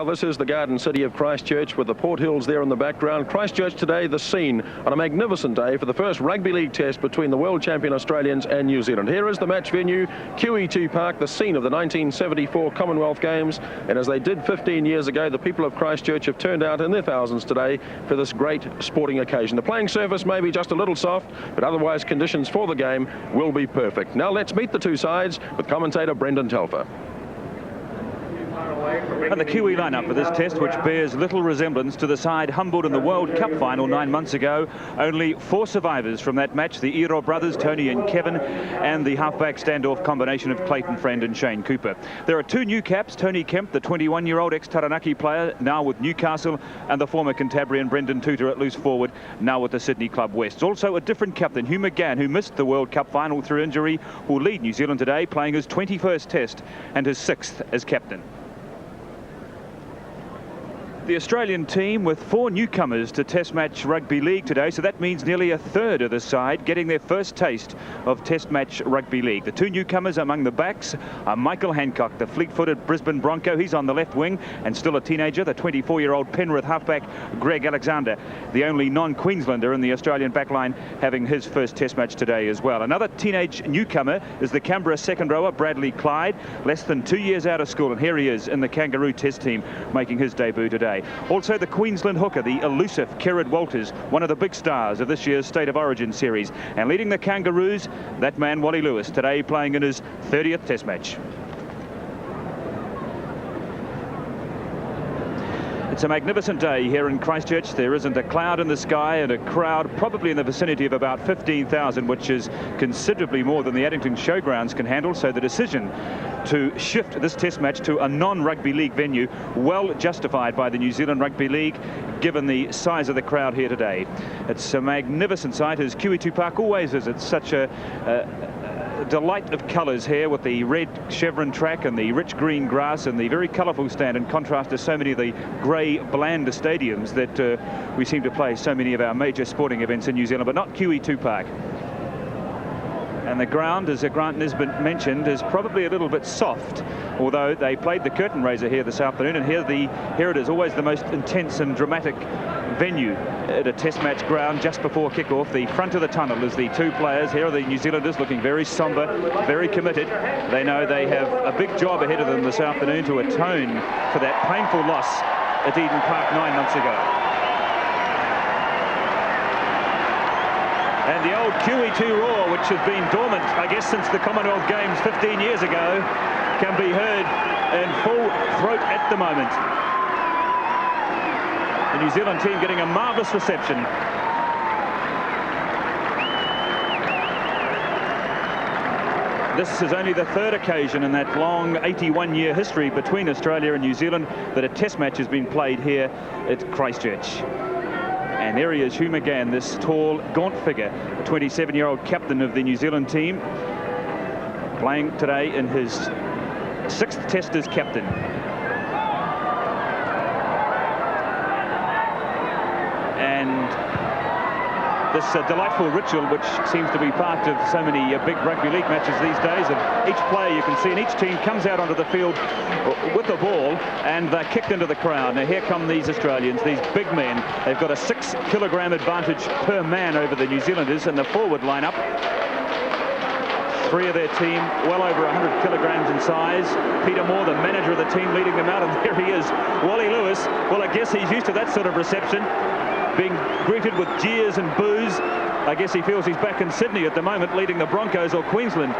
This is the Garden City of Christchurch with the Port Hills there in the background. Christchurch today, the scene on a magnificent day for the first rugby league test between the world champion Australians and New Zealand. Here is the match venue, Kiwis Park, the scene of the 1974 Commonwealth Games. And as they did 15 years ago, the people of Christchurch have turned out in their thousands today for this great sporting occasion. The playing surface may be just a little soft, but otherwise conditions for the game will be perfect. Now let's meet the two sides with commentator Brendan Telfer. And the Kiwi lineup for this test, which bears little resemblance to the side humbled in the World Cup final 9 months ago. Only 4 survivors from that match, the Iro brothers, Tony and Kevin, and the halfback standoff combination of Clayton Friend and Shane Cooper. There are 2 new caps, Tony Kemp, the 21-year-old ex-Taranaki player, now with Newcastle, and the former Cantabrian Brendan Tutor at loose forward, now with the Sydney Club West. Also a different captain, Hugh McGann, who missed the World Cup final through injury, will lead New Zealand today, playing his 21st test and his 6th as captain. The Australian team with 4 newcomers to Test Match Rugby League today, so that means nearly a third of the side getting their first taste of Test Match Rugby League. The 2 newcomers among the backs are Michael Hancock, the fleet-footed Brisbane Bronco. He's on the left wing and still a teenager. The 24-year-old Penrith halfback Greg Alexander, the only non-Queenslander in the Australian backline, having his first Test match today as well. Another teenage newcomer is the Canberra second rower Bradley Clyde, less than 2 years out of school, and here he is in the Kangaroo Test team making his debut today. Also the Queensland hooker, the elusive Kerrod Walters, one of the big stars of this year's State of Origin series. And leading the Kangaroos, that man Wally Lewis, today playing in his 30th Test match. It's a magnificent day here in Christchurch. There isn't a cloud in the sky and a crowd probably in the vicinity of about 15,000, which is considerably more than the Addington Showgrounds can handle. So the decision to shift this test match to a non-rugby league venue, well justified by the New Zealand Rugby League, given the size of the crowd here today. It's a magnificent sight, as Kiwis Park always is. It's such a delight of colours here, with the red chevron track and the rich green grass and the very colourful stand, in contrast to so many of the grey, bland stadiums that we seem to play so many of our major sporting events in New Zealand, but not Kiwis Park. And the ground, as Grant Nisbet mentioned, is probably a little bit soft, although they played the curtain raiser here this afternoon, and here it is, always the most intense and dramatic venue at a test match ground just before kickoff. The front of the tunnel is the 2 players. Here are the New Zealanders looking very sombre, very committed. They know they have a big job ahead of them this afternoon to atone for that painful loss at Eden Park 9 months ago. And the old Kiwi2 roar, which has been dormant, I guess, since the Commonwealth Games 15 years ago, can be heard in full throat at the moment. The New Zealand team getting a marvellous reception. This is only the 3rd occasion in that long 81-year history between Australia and New Zealand that a test match has been played here at Christchurch. And there he is, Hugh McGann, this tall, gaunt figure, 27-year-old captain of the New Zealand team, playing today in his 6th test as captain. And this delightful ritual, which seems to be part of so many big rugby league matches these days, and each player you can see in each team comes out onto the field with the ball and they're kicked into the crowd. Now here come these Australians, these big men. They've got a 6-kilogram advantage per man over the New Zealanders in the forward lineup. 3 of their team well over 100 kilograms in size. Peter Moore, the manager of the team, leading them out, and there he is, Wally Lewis. Well, I guess he's used to that sort of reception, being greeted with jeers and boos. I guess he feels he's back in Sydney at the moment, leading the Broncos or Queensland.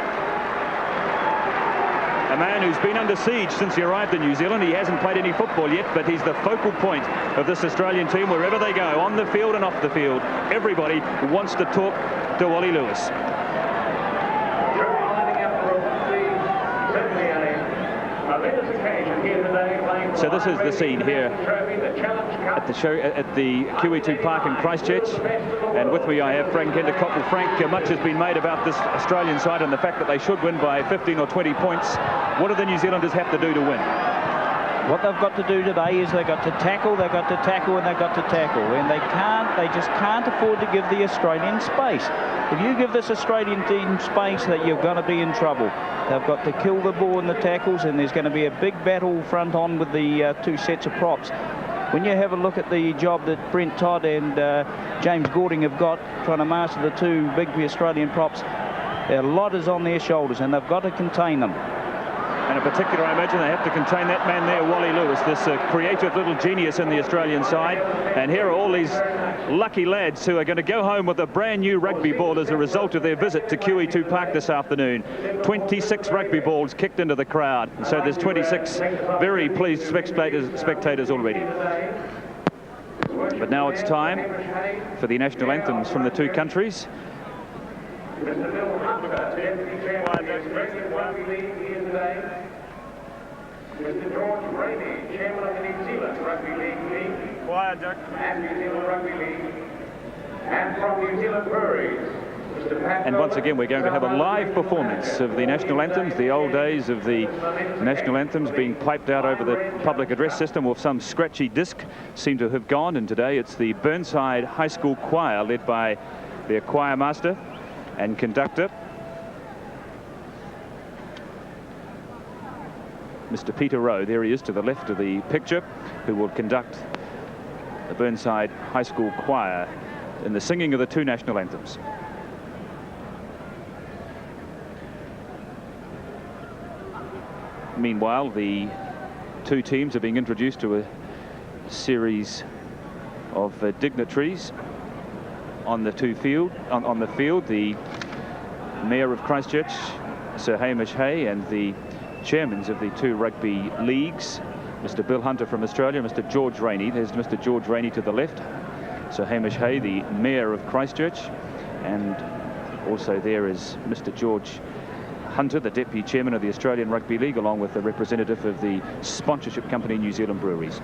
A man who's been under siege since he arrived in New Zealand. He hasn't played any football yet, but he's the focal point of this Australian team wherever they go, on the field and off the field. Everybody wants to talk to Wally Lewis. So this is the scene here at the show at the Kiwis Park in Christchurch, and with me I have Frank Endacott. Frank, much has been made about this Australian side and the fact that they should win by 15 or 20 points. What do the New Zealanders have to do to win? What they've got to do today is they've got to tackle, they've got to tackle, and they've got to tackle. And they just can't afford to give the Australian space. If you give this Australian team space, that you're going to be in trouble. They've got to kill the ball in the tackles, and there's going to be a big battle front on with the two sets of props. When you have a look at the job that Brent Todd and James Gording have got trying to master the two big Australian props, a lot is on their shoulders, and they've got to contain them. And in particular, I imagine they have to contain that man there, Wally Lewis, this creative little genius in the Australian side. And here are all these lucky lads who are going to go home with a brand new rugby ball as a result of their visit to Kiwi2 Park this afternoon. 26 rugby balls kicked into the crowd. And so there's 26 very pleased spectators already. But now it's time for the national anthems from the two countries. Mr. Bill Hunter, Deputy Chairman of the Australian Rugby League here today. Mr. George Rainey, Chairman of the New Zealand Rugby League. Quiet, Jack. And New Zealand Rugby League. And from New Zealand Breweries. And once again, we're going to have a live performance of the national anthems. The old days of the national anthems being piped out over the public address system with some scratchy disc seem to have gone. And today it's the Burnside High School Choir, led by their choir master and conductor, Mr. Peter Rowe. There he is to the left of the picture, who will conduct the Burnside High School Choir in the singing of the two national anthems. Meanwhile, the two teams are being introduced to a series of dignitaries on the field. The Mayor of Christchurch, Sir Hamish Hay, and the chairmen of the two rugby leagues, Mr. Bill Hunter from Australia, Mr. George Rainey. There's Mr. George Rainey to the left, Sir Hamish Hay, the Mayor of Christchurch, and also there is Mr. George Hunter, the Deputy Chairman of the Australian Rugby League, along with the representative of the sponsorship company New Zealand Breweries.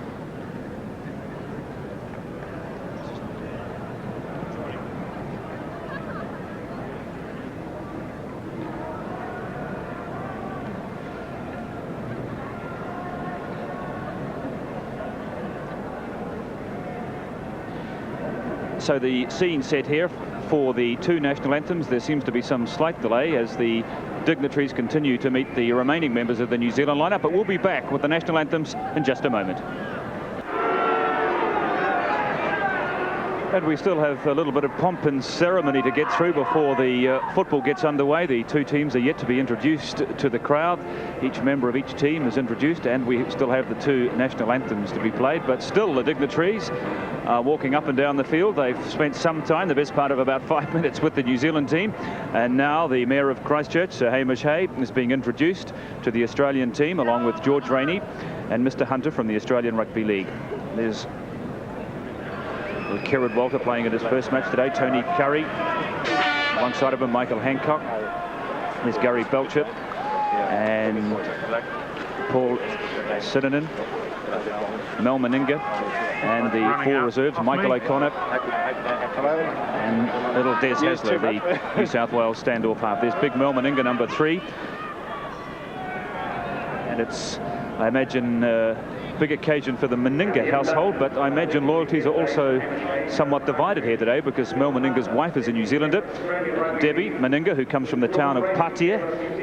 So the scene set here for the two national anthems. There seems to be some slight delay as the dignitaries continue to meet the remaining members of the New Zealand lineup, but we'll be back with the national anthems in just a moment. And we still have a little bit of pomp and ceremony to get through before the football gets underway. The two teams are yet to be introduced to the crowd. Each member of each team is introduced, and we still have the two national anthems to be played. But still, the dignitaries are walking up and down the field. They've spent some time, the best part of about 5 minutes, with the New Zealand team. And now the Mayor of Christchurch, Sir Hamish Hay, is being introduced to the Australian team, along with George Rainey and Mr. Hunter from the Australian Rugby League. There's Kerrod Walter playing in his first match today. Tony Curry. Alongside of him, Michael Hancock. There's Gary Belcher. And Paul Sidenen. Mel Meninga. And the four reserves, Michael O'Connor. And little Des Hasler, the New South Wales standoff half. There's big Mel Meninga, number 3. And it's, I imagine, big occasion for the Meninga household, but I imagine loyalties are also somewhat divided here today, because Mel Meninga's wife is a New Zealander, Debbie Meninga, who comes from the town of Patia,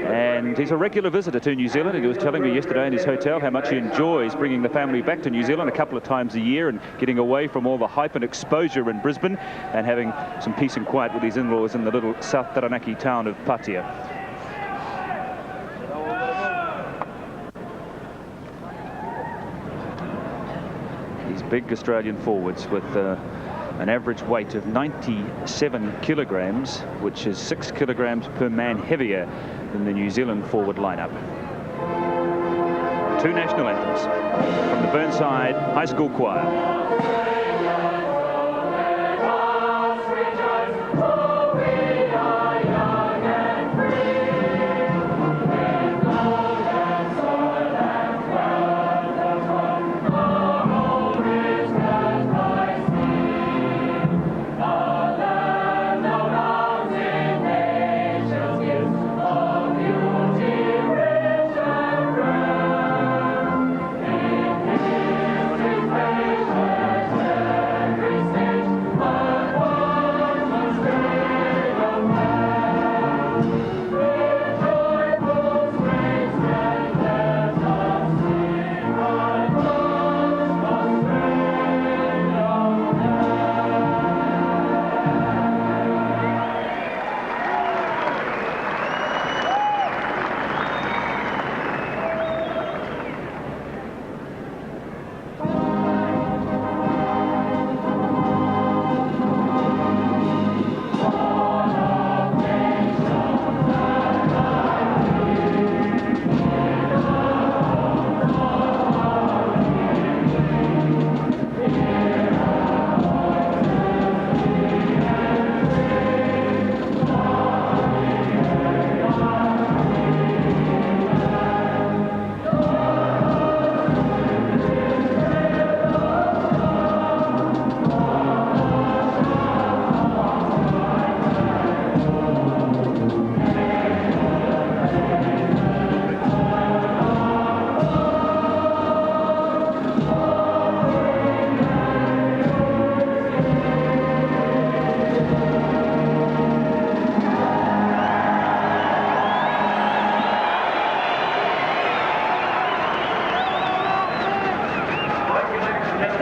and he's a regular visitor to New Zealand. And he was telling me yesterday in his hotel how much he enjoys bringing the family back to New Zealand a couple of times a year and getting away from all the hype and exposure in Brisbane and having some peace and quiet with his in-laws in the little South Taranaki town of Patia. Big Australian forwards with an average weight of 97 kilograms, which is 6 kilograms per man heavier than the New Zealand forward lineup. Two national anthems from the Burnside High School Choir.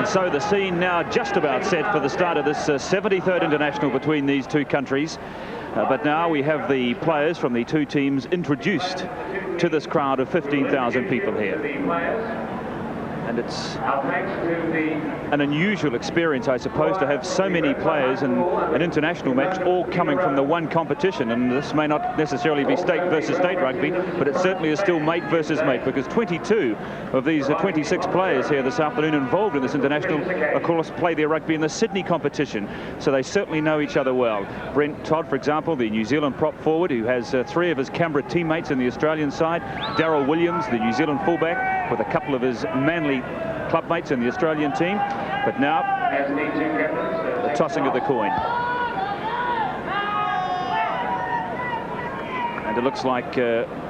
And so the scene now just about set for the start of this 73rd international between these two countries. But now we have the players from the two teams introduced to this crowd of 15,000 people here. And it's an unusual experience, I suppose, to have so many players in an international match all coming from the one competition. And this may not necessarily be state versus state rugby, but it certainly is still mate versus mate, because 22 of these 26 players here this afternoon involved in this international, of course, play their rugby in the Sydney competition. So they certainly know each other well. Brent Todd, for example, the New Zealand prop forward, who has 3 of his Canberra teammates in the Australian side. Darryl Williams, the New Zealand fullback, with a couple of his Manly clubmates in the Australian team. But now, the tossing of the coin. And it looks like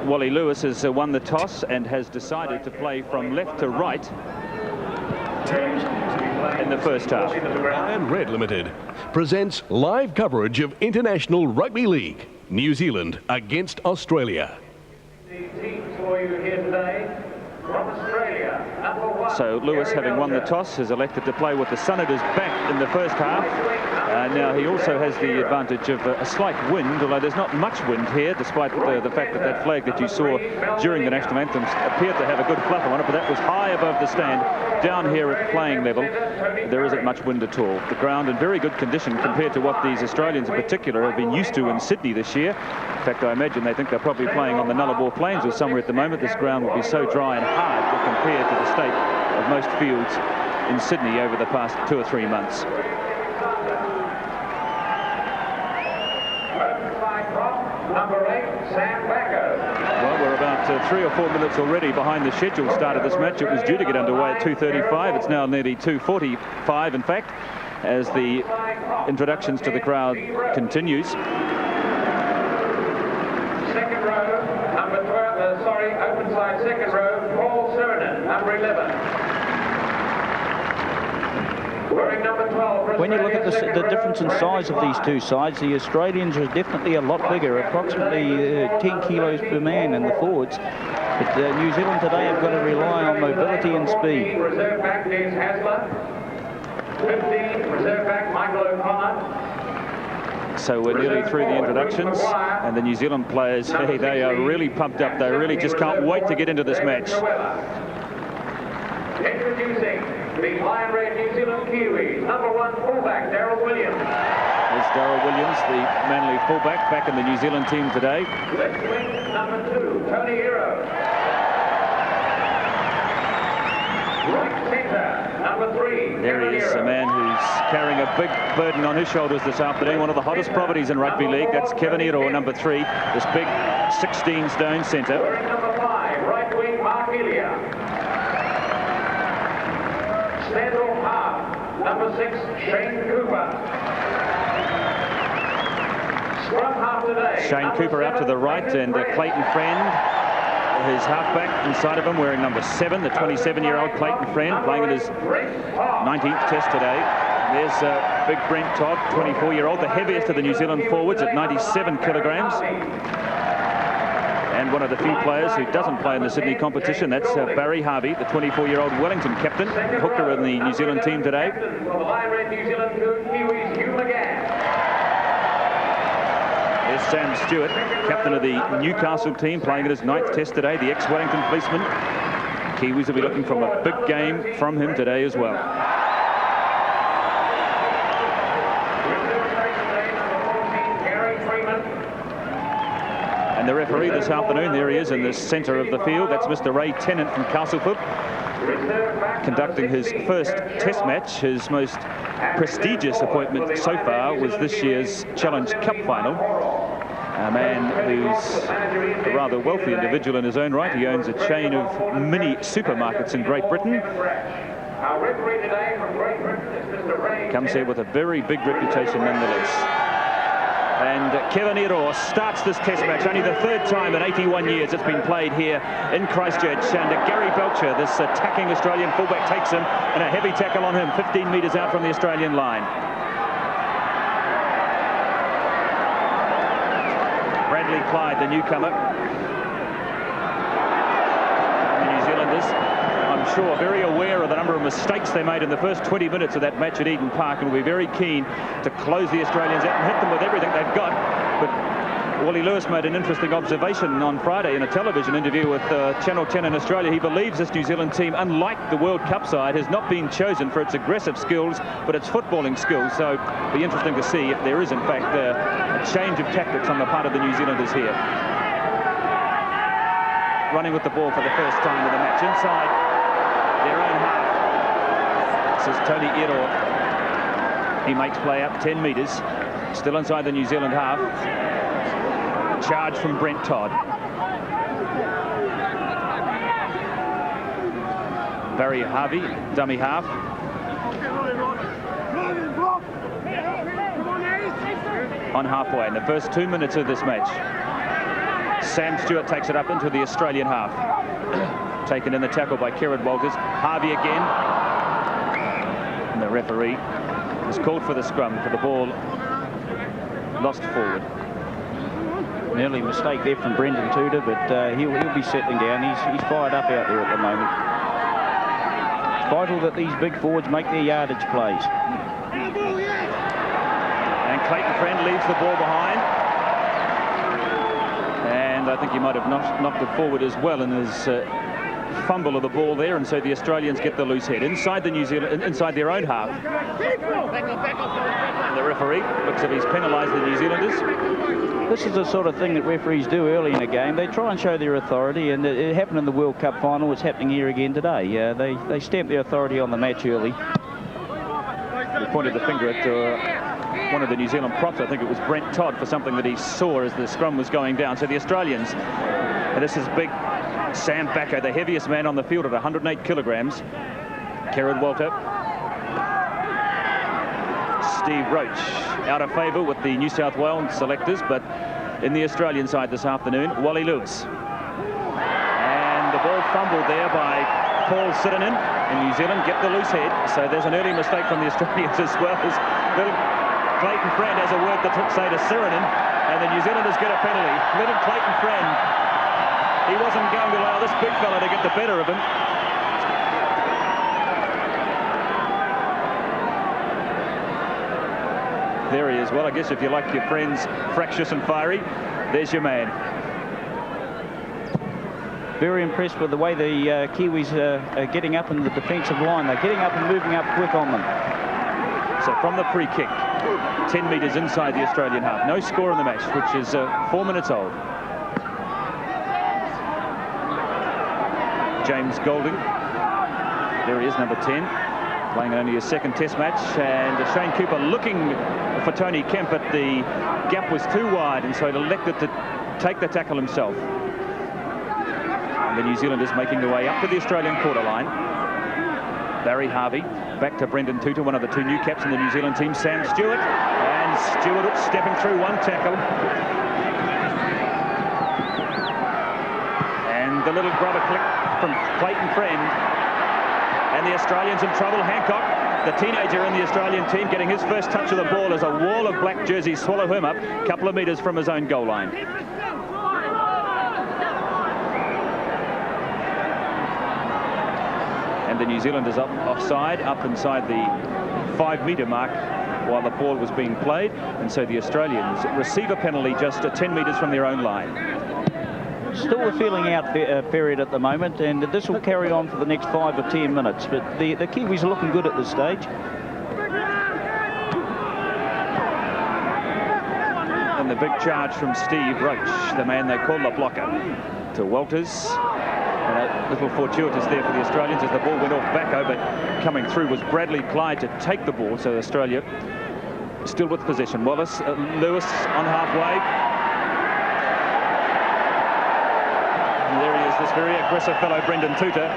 Wally Lewis has won the toss and has decided to play from left to right in the first half. And Red Limited presents live coverage of International Rugby League, New Zealand against Australia. The teams for you here today. From Australia, So Lewis, having won the toss, has elected to play with the Senators back in the first half. Now he also has the advantage of a slight wind, although there's not much wind here, despite the fact that that flag that you saw during the national anthem appeared to have a good flutter on it, but that was high above the stand. Down here at playing level, there isn't much wind at all. The ground in very good condition compared to what these Australians in particular have been used to in Sydney this year. In fact, I imagine they think they're probably playing on the Nullarbor Plains or somewhere at the moment. This ground will be so dry and hard compared to the state of most fields in Sydney over the past 2 or 3 months. number 8, Sam Backo. Well, we're about 3 or 4 minutes already behind the scheduled start of this match. It was due to get underway at 2:35. It's now nearly 2:45, in fact, as the introductions to the crowd continues. Second row, number 12, open side second row, Paul Sernan, number 11. Wearing number 12. When you look at the difference in size of these two sides, the Australians are definitely a lot bigger, approximately 10 kilos per man in the forwards. But New Zealand today have got to rely on mobility and speed. Reserve back Des Hasler. 15, reserve back Michael O'Connor. So we're nearly through the introductions, and the New Zealand players, hey, they are really pumped up. They really just can't wait to get into this match. Introducing the Lion Red New Zealand Kiwis, number 1 fullback Darryl Williams. There's Darryl Williams, the Manly fullback, back in the New Zealand team today. Left wing, number 2, Tony Hero. Right centre, number 3. There he is, a man who's carrying a big burden on his shoulders this afternoon. One of the hottest properties in rugby league. That's Kevin Hero, number 3. This big 16-stone centre. Wearing number 5, right wing, Mark Elia. Stand-off half, number 6, Shane Cooper. Scrum half today. Shane Cooper out to the right, and Clayton Friend, his halfback inside of him, wearing number 7, the 27-year-old Clayton Friend, playing in his 19th test today. There's big Brent Todd, 24-year-old, the heaviest of the New Zealand forwards at 97 kilograms. And one of the few players who doesn't play in the Sydney competition, that's Barry Harvey, the 24-year-old Wellington captain, hooker in the New Zealand team today. For the Lion Red New Zealand Kiwis, Hugh McGann. There's Sam Stewart, captain of the Newcastle team, playing in his 9th test today, the ex-Wellington policeman. Kiwis will be looking for a big game from him today as well. And the referee this afternoon, there he is in the centre of the field. That's Mr. Ray Tennant from Castleford, conducting his first test match. His most prestigious appointment so far was this year's Challenge Cup final. A man who's a rather wealthy individual in his own right. He owns a chain of mini supermarkets in Great Britain. Comes here with a very big reputation nonetheless. And Kevin Hero starts this test match, only the 3rd time in 81 years it's been played here in Christchurch. And Gary Belcher, this attacking Australian fullback, takes him, and a heavy tackle on him, 15 metres out from the Australian line. Bradley Clyde, the newcomer. The New Zealanders, I'm sure, very aware of the number of mistakes they made in the first 20 minutes of that match at Eden Park, and will be very keen to close the Australians out and hit them with everything they've got. But Wally Lewis made an interesting observation on Friday in a television interview with Channel 10 in Australia. He believes this New Zealand team, unlike the World Cup side, has not been chosen for its aggressive skills, but its footballing skills. So it'll be interesting to see if there is, in fact, a change of tactics on the part of the New Zealanders here. Running with the ball for the first time in the match inside their own half. This is Tony Iro. He makes play up 10 metres, still inside the New Zealand half. Charge from Brent Todd. Barry Harvey, dummy half. On halfway in the first 2 minutes of this match. Sam Stewart takes it up into the Australian half. Taken in the tackle by Kerrod Walters. Harvey again. And the referee has called for the scrum for the ball lost forward. An early mistake there from Brendan Tudor, but he'll be settling down. He's fired up out there at the moment. It's vital that these big forwards make their yardage plays. And Clayton Friend leaves the ball behind. And I think he might have knocked it forward as well in his fumble of the ball there, and so the Australians get the loose head inside the New Zealand, inside their own half. And the referee looks as if he's penalised the New Zealanders. This is the sort of thing that referees do early in a game. They try and show their authority, and it happened in the World Cup final. It's happening here again today. They stamp their authority on the match early. They pointed the finger at one of the New Zealand props. I think it was Brent Todd, for something that he saw as the scrum was going down. So the Australians, and this is big Sam Bacco, the heaviest man on the field at 108 kilograms. Kerrod Walter. Steve Roach out of favour with the New South Wales selectors, but in the Australian side this afternoon, Wally Lewis. And the ball fumbled there by Paul Siddinen in New Zealand, get the loose head. So there's an early mistake from the Australians as well. As little Clayton Friend has a word to say to Siddinen, and the New Zealanders get a penalty. Little Clayton Friend, he wasn't going to allow this big fella to get the better of him. There he is. Well, I guess if you like your friends fractious and fiery, there's your man. Very impressed with the way the Kiwis are getting up in the defensive line. They're getting up and moving up quick on them. So from the free kick, 10 metres inside the Australian half. No score in the match, which is 4 minutes old. James Golding. There he is, number 10. Playing only his second test match. And Shane Cooper looking for Tony Kemp, but the gap was too wide, and so he elected to take the tackle himself. And the New Zealanders making their way up to the Australian quarter line. Barry Harvey back to Brendan Tuta, one of the two new caps in the New Zealand team. Sam Stewart, and Stewart stepping through one tackle. And the little grubber click from Clayton Friend. And the Australians in trouble. Hancock, the teenager in the Australian team, getting his first touch of the ball as a wall of black jerseys swallow him up a couple of metres from his own goal line. And the New Zealanders up offside, up inside the 5-metre mark while the ball was being played. And so the Australians receive a penalty just 10 metres from their own line. Still a feeling out period at the moment, and this will carry on for the next 5 or 10 minutes. But the Kiwis are looking good at this stage. And the big charge from Steve Roach, the man they call the blocker, to Walters. And a little fortuitous there for the Australians as the ball went off Bacco, but coming through was Bradley Clyde to take the ball. So Australia still with possession. Lewis on halfway. This very aggressive fellow, Brendan Tuta,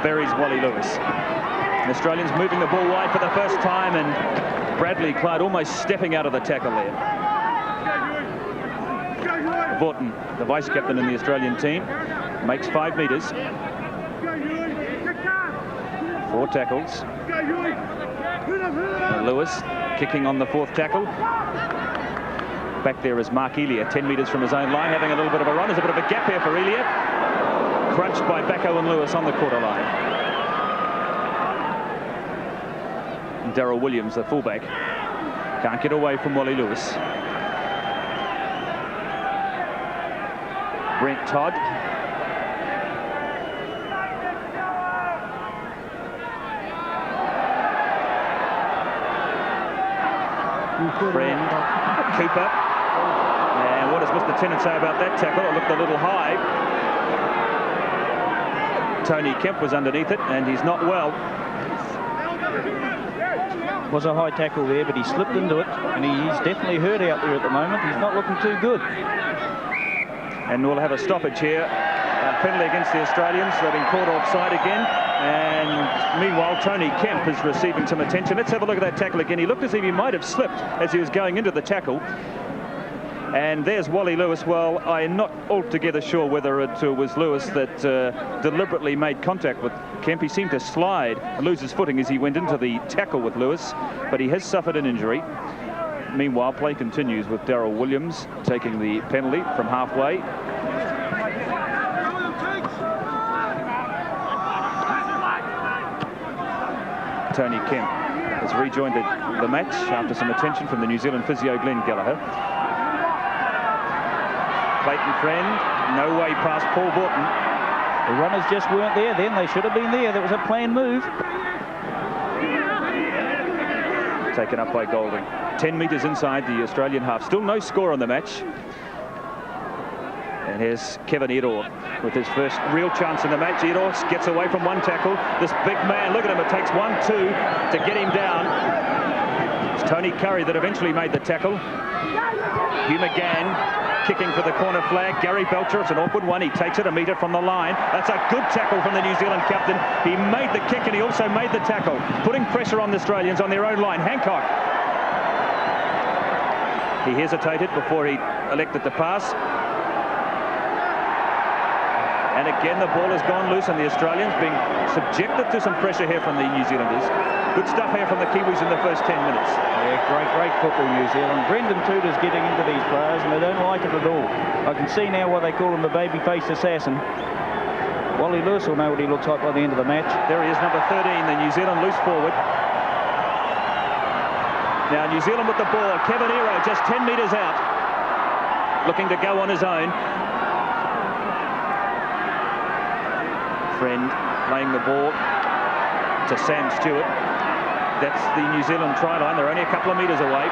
buries Wally Lewis. The Australians moving the ball wide for the first time, and Bradley Clyde almost stepping out of the tackle there. Vaughton, the vice-captain in the Australian team, makes 5 metres. 4 tackles. And Lewis kicking on the 4th tackle. Back there is Mark Elia, 10 metres from his own line, having a little bit of a run. There's a bit of a gap here for Elia. crunched by Bacco and Lewis on the quarter line. Daryl Williams, the fullback, can't get away from Wally Lewis. Brent Todd. Friend, Cooper. And what does Mr. Tennant say about that tackle? It looked a little high. Tony Kemp was underneath it, and he's not well. Was a high tackle there, but he slipped into it, and he's definitely hurt out there at the moment. He's not looking too good. And we'll have a stoppage here. A penalty against the Australians. They've been caught offside again. And meanwhile, Tony Kemp is receiving some attention. Let's have a look at that tackle again. He looked as if he might have slipped as he was going into the tackle. And there's Wally Lewis. Well, I'm not altogether sure whether it was Lewis that deliberately made contact with Kemp. He seemed to slide and lose his footing as he went into the tackle with Lewis, but he has suffered an injury. Meanwhile, play continues with Daryl Williams taking the penalty from halfway. Tony Kemp has rejoined the match after some attention from the New Zealand physio Glenn Gallagher. Clayton Friend, no way past Paul Borton. The runners just weren't there then. They should have been there. That was a planned move. Taken up by Golding. 10 metres inside the Australian half. Still no score on the match. And here's Kevin Edor with his first real chance in the match. Edor gets away from one tackle. This big man, look at him, it takes 1-2 to get him down. It's Tony Curry that eventually made the tackle. Hugh McGann kicking for the corner flag. Gary Belcher, it's an awkward one. He takes it a metre from the line. That's a good tackle from the New Zealand captain. He made the kick and he also made the tackle, putting pressure on the Australians on their own line. Hancock. He hesitated before he elected to pass. And again, the ball has gone loose and the Australians being subjected to some pressure here from the New Zealanders. Good stuff here from the Kiwis in the first 10 minutes. Yeah, great football, New Zealand. Brendan Tudor's getting into these players and they don't like it at all. I can see now why they call him the baby-faced assassin. Wally Lewis will know what he looks like by the end of the match. There he is, number 13, the New Zealand loose forward. Now New Zealand with the ball. Kevin Ero just 10 metres out, looking to go on his own. Friend playing the ball to Sam Stewart. That's the New Zealand try line. They're only a couple of metres away.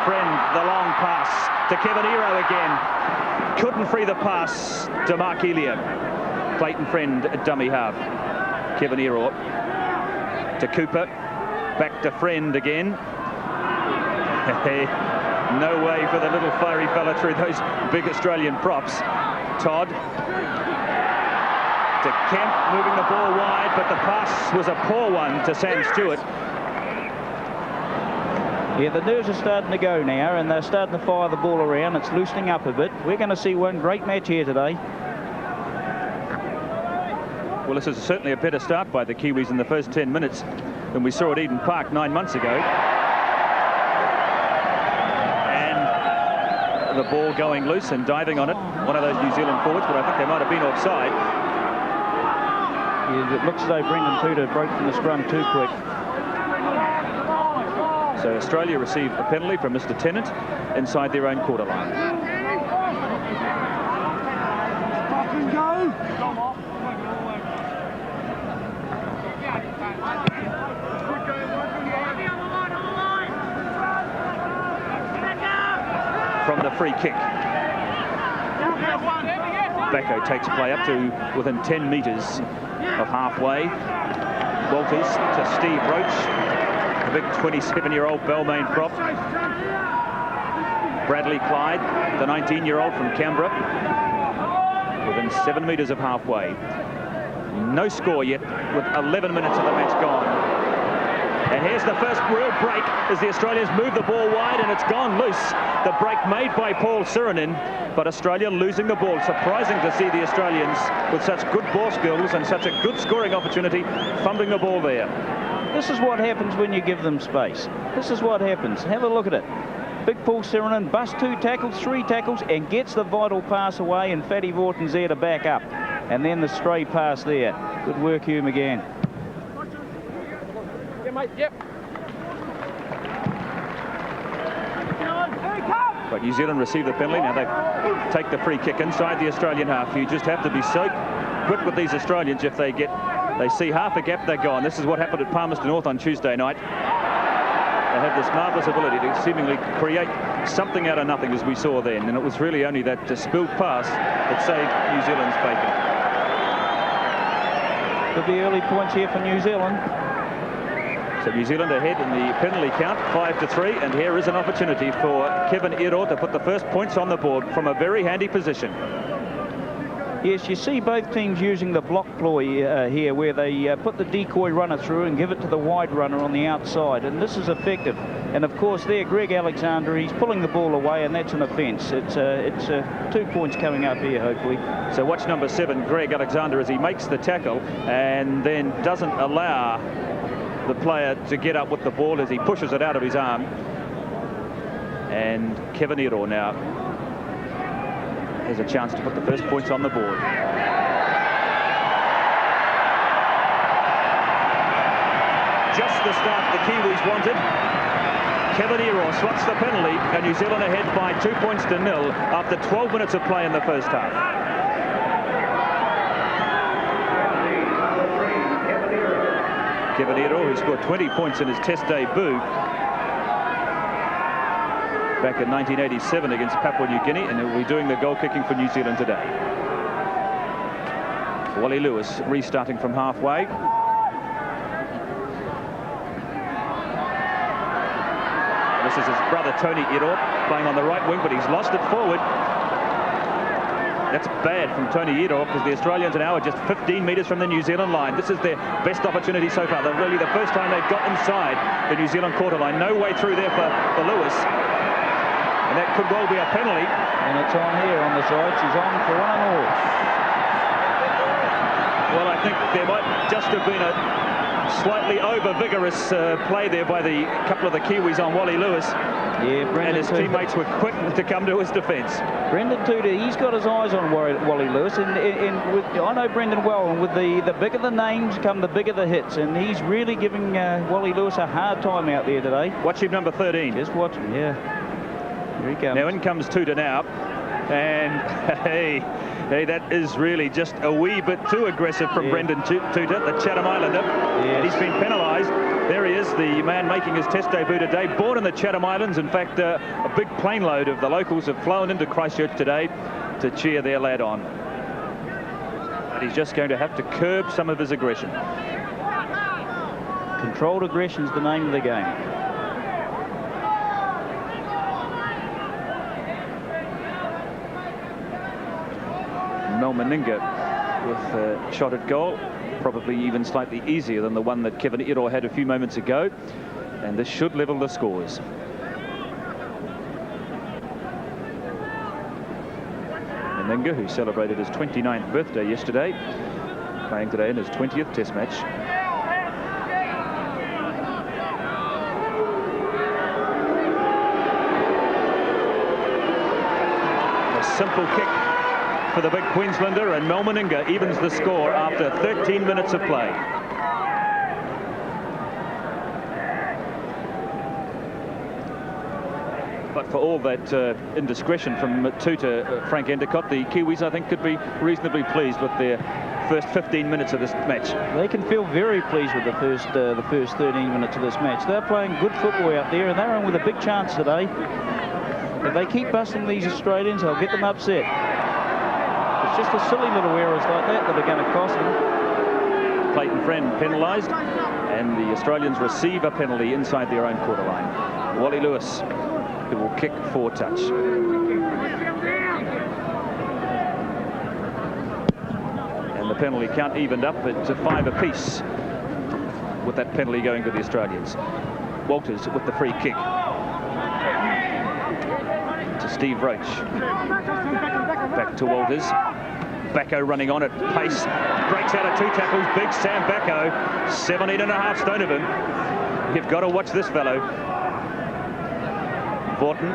Friend, the long pass to Kevin Ero again. Couldn't free the pass to Mark Elia. Clayton Friend, dummy half. Kevin Ero to Cooper. Back to Friend again. No way for the little fiery fella through those big Australian props. Todd to Kemp, moving the ball wide, but the pass was a poor one to Sam Stewart. Yeah, the nerves are starting to go now, and they're starting to fire the ball around. It's loosening up a bit. We're going to see one great match here today. Well, this is certainly a better start by the Kiwis in the first 10 minutes than we saw at Eden Park 9 months ago. And the ball going loose and diving on it. One of those New Zealand forwards, but I think they might have been offside. Yeah, it looks as though Brendan Tudor broke from the scrum too quick. So Australia received a penalty from Mr. Tennant inside their own quarter line. From the free kick, Bacco takes play up to within 10 metres of halfway. Walters to Steve Roach, the big 27-year-old Balmain prop. Bradley Clyde, the 19-year-old from Canberra, within 7 metres of halfway. No score yet, with 11 minutes of the match gone. And here's the first real break as the Australians move the ball wide, and it's gone loose. The break made by Paul Sirenen, but Australia losing the ball. Surprising to see the Australians with such good ball skills and such a good scoring opportunity, fumbling the ball there. This is what happens when you give them space. This is what happens. Have a look at it. Big Paul Sirenen busts 2 tackles, 3 tackles, and gets the vital pass away, and Fatty Vorton's there to back up. And then the stray pass there. Good work, Hugh McGann. Yeah, mate, yep. But New Zealand receive the penalty. Now they take the free kick inside the Australian half. You just have to be so quick with these Australians. If they see half a gap, they're gone. This is what happened at Palmerston North on Tuesday night. They have this marvellous ability to seemingly create something out of nothing, as we saw then. And it was really only that spilled pass that saved New Zealand's bacon. Could be early points here for New Zealand. So New Zealand ahead in the penalty count, 5-3, and here is an opportunity for Kevin Iro to put the first points on the board from a very handy position. Yes, you see both teams using the block ploy here, where they put the decoy runner through and give it to the wide runner on the outside, and this is effective. And of course there, Greg Alexander, he's pulling the ball away, and that's an offence. It's 2 points coming up here, hopefully. So watch number 7, Greg Alexander, as he makes the tackle and then doesn't allow the player to get up with the ball as he pushes it out of his arm. And Kevin Iro now has a chance to put the first points on the board. Just the start the Kiwis wanted. Kevin Iro swats the penalty, and New Zealand ahead by 2 points to 0 after 12 minutes of play in the first half. Kevin Iro, who scored 20 points in his Test debut back in 1987 against Papua New Guinea, and he'll be doing the goal kicking for New Zealand today. Wally Lewis restarting from halfway. This is his brother Tony Iro playing on the right wing, but he's lost it forward. That's bad from Tony Iro, because the Australians now are just 15 metres from the New Zealand line. This is their best opportunity so far. They're really the first time they've got inside the New Zealand quarter line. No way through there for Lewis. And that could well be a penalty. And it's on here on the side. She's on for 1-all. Well, I think there might just have been a slightly over-vigorous play there by the couple of the Kiwis on Wally Lewis. Yeah, and his teammates were quick to come to his defence. Brendan Tuta, he's got his eyes on Wally Lewis, and I know Brendan well, and with the bigger the names come the bigger the hits, and he's really giving Wally Lewis a hard time out there today. Watch him, number 13. Just watch him, yeah. Here he comes. Now in comes Tuta now, and hey, that is really just a wee bit too aggressive from Brendan Tuta, the Chatham Islander. Yes. And he's been penalised. There he is, the man making his Test debut today, born in the Chatham Islands. In fact, a big plane load of the locals have flown into Christchurch today to cheer their lad on. But he's just going to have to curb some of his aggression. Controlled aggression is the name of the game. Mel Meninga with a shot at goal, probably even slightly easier than the one that Kevin Iro had a few moments ago, and this should level the scores. Meninga, who celebrated his 29th birthday yesterday, playing today in his 20th Test match. A simple kick for the big Queenslander, and Mel Meninga evens the score after 13 minutes of play. But for all that indiscretion from Tuta, Frank Endicott, the Kiwis, I think, could be reasonably pleased with their first 15 minutes of this match. They can feel very pleased with the first 13 minutes of this match. They're playing good football out there, and they're in with a big chance today. If they keep busting these Australians, they'll get them upset. It's just the silly little errors like that that are going to cost them. Clayton Friend penalised, and the Australians receive a penalty inside their own quarter line. Wally Lewis, who will kick for touch. And the penalty count evened up at 5 apiece, with that penalty going to the Australians. Walters with the free kick to Steve Roach. Back to Walters. Bacco running on at pace, breaks out of 2 tackles. Big Sam Bacco, 17.5 stone of him. You've got to watch this fellow. Vorton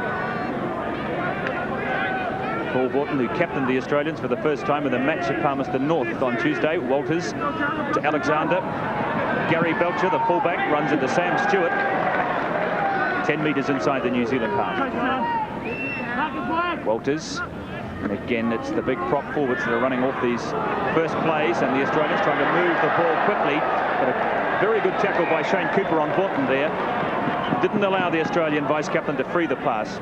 Paul Vaughton, who captained the Australians for the first time in the match at Palmerston North on Tuesday. Walters to Alexander. Gary Belcher, the fullback, runs into Sam Stewart. 10 metres inside the New Zealand half. Walters. And again, it's the big prop forwards that are running off these first plays, and the Australians trying to move the ball quickly. But a very good tackle by Shane Cooper on Vaughton there. Didn't allow the Australian vice-captain to free the pass.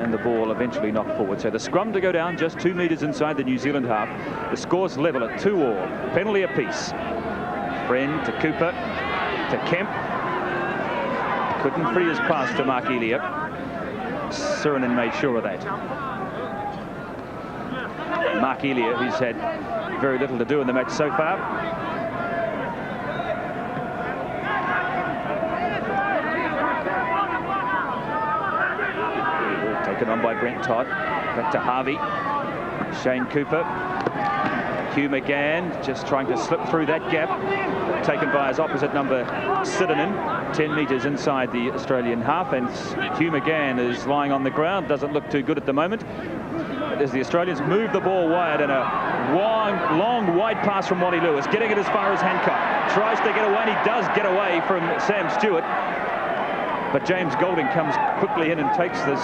And the ball eventually knocked forward. So the scrum to go down just 2 metres inside the New Zealand half. The score's level at 2-all. Penalty apiece. Friend to Cooper. To Kemp. Couldn't free his pass to Mark Elia. Sirinen made sure of that. Mark Elia, who's had very little to do in the match so far. Taken on by Brent Todd. Back to Harvey. Shane Cooper. Hugh McGann just trying to slip through that gap. Taken by his opposite number, Sirinen. 10 metres inside the Australian half, and Hugh McGann is lying on the ground. Doesn't look too good at the moment. But as the Australians move the ball wide, and a long wide pass from Wally Lewis, getting it as far as Hancock. Tries to get away, and he does get away from Sam Stewart. But James Golding comes quickly in and takes this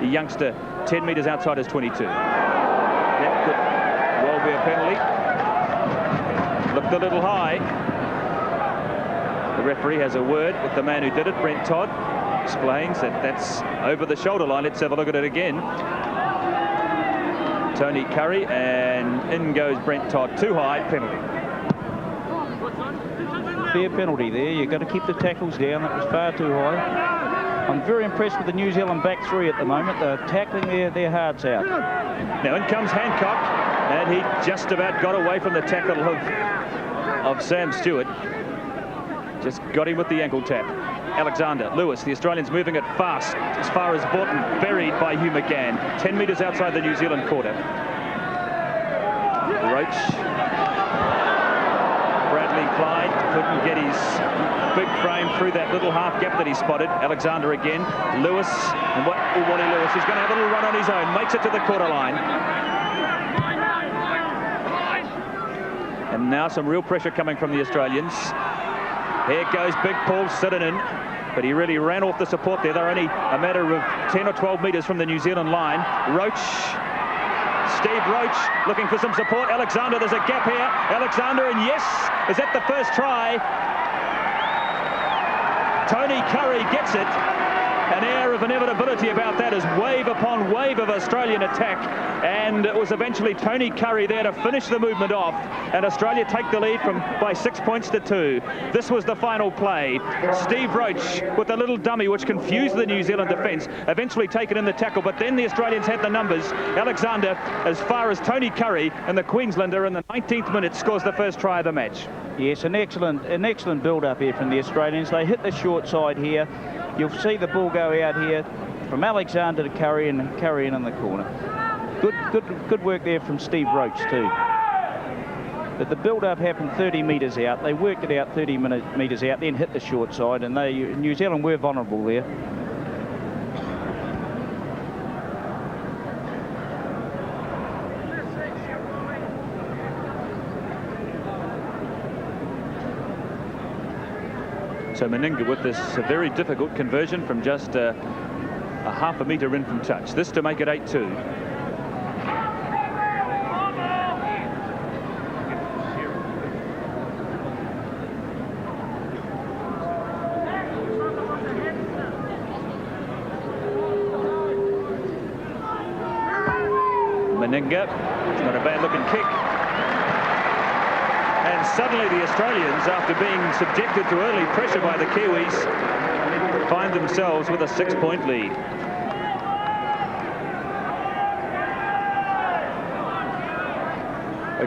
youngster 10 metres outside his 22. That could well be a penalty. Looked a little high. The referee has a word with the man who did it. Brent Todd explains that that's over the shoulder line. Let's have a look at it again. Tony Curry, and in goes Brent Todd. Too high, penalty. Fair penalty there. You've got to keep the tackles down. That was far too high. I'm very impressed with the New Zealand back three at the moment. They're tackling their hearts out. Now in comes Hancock, and he just about got away from the tackle of Sam Stewart. Just got him with the ankle tap. Alexander, Lewis, the Australians moving it fast as far as Vaughton, buried by Hugh McGann. 10 metres outside the New Zealand quarter. Roach. Bradley Clyde couldn't get his big frame through that little half gap that he spotted. Alexander again. Lewis, and Wally Lewis is going to have a little run on his own. Makes it to the quarter line. And now some real pressure coming from the Australians. Here goes big Paul Sirinen, but he really ran off the support there. They're only a matter of 10 or 12 metres from the New Zealand line. Roach, Steve Roach looking for some support. Alexander, there's a gap here. Alexander, and yes, is that the first try? Tony Curry gets it. An air of inevitability about that as wave upon wave of Australian attack, and it was eventually Tony Curry there to finish the movement off, and Australia take the lead by 6 points to 2. This was the final play. Steve Roach with a little dummy which confused the New Zealand defence, eventually taken in the tackle, but then the Australians had the numbers. Alexander as far as Tony Curry, and the Queenslander in the 19th minute scores the first try of the match. Yes, an excellent build-up here from the Australians. They hit the short side here. You'll see the ball go out here from Alexander to Curry, and Curry in the corner. Good work there from Steve Roach too. But the build-up happened 30 metres out. They worked it out 30 metres out, then hit the short side, and New Zealand were vulnerable there. So Meninga with this very difficult conversion from just a half a metre in from touch. This to make it 8-2. Meninga, it's not a bad looking kick. And suddenly the Australians, after being subjected to early pressure by the Kiwis, find themselves with a 6-point lead.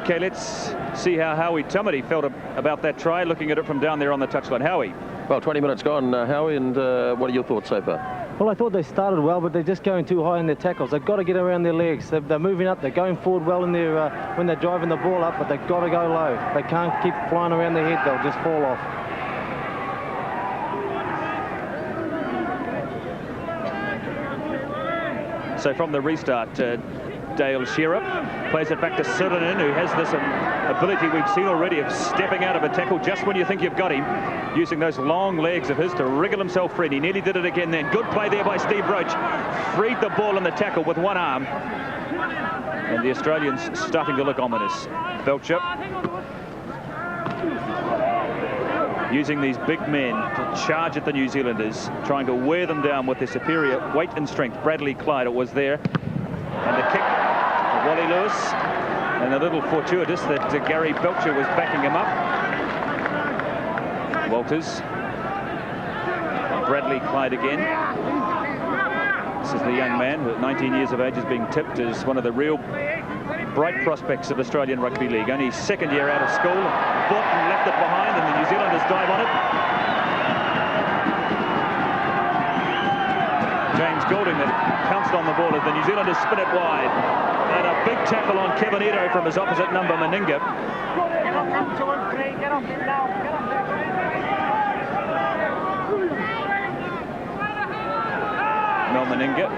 Okay, let's see how Howie Tamati felt about that try, looking at it from down there on the touchline. Howie. Well, 20 minutes gone, Howie, and what are your thoughts so far? Well, I thought they started well, but they're just going too high in their tackles. They've got to get around their legs. They're moving up. They're going forward well in their when they're driving the ball up, but they've got to go low. They can't keep flying around their head. They'll just fall off. So from the restart, Dale Shearer plays it back to Sirinen, who has this ability we've seen already of stepping out of a tackle just when you think you've got him, using those long legs of his to wriggle himself free. He nearly did it again then. Good play there by Steve Roach. Freed the ball in the tackle with one arm. And the Australians starting to look ominous. Belcher using these big men to charge at the New Zealanders, trying to wear them down with their superior weight and strength. Bradley Clyde, it was there. And the kick, Wally Lewis, and a little fortuitous that Gary Belcher was backing him up. Walters. Bradley Clyde again. This is the young man who at 19 years of age is being tipped as one of the real bright prospects of Australian Rugby League. Only second year out of school. Fought and left it behind, and the New Zealanders dive on it. James Golding that pounced on the ball as the New Zealanders spin it wide. And a big tackle on Kevin Edo from his opposite number, Meninga. Mel Meninga,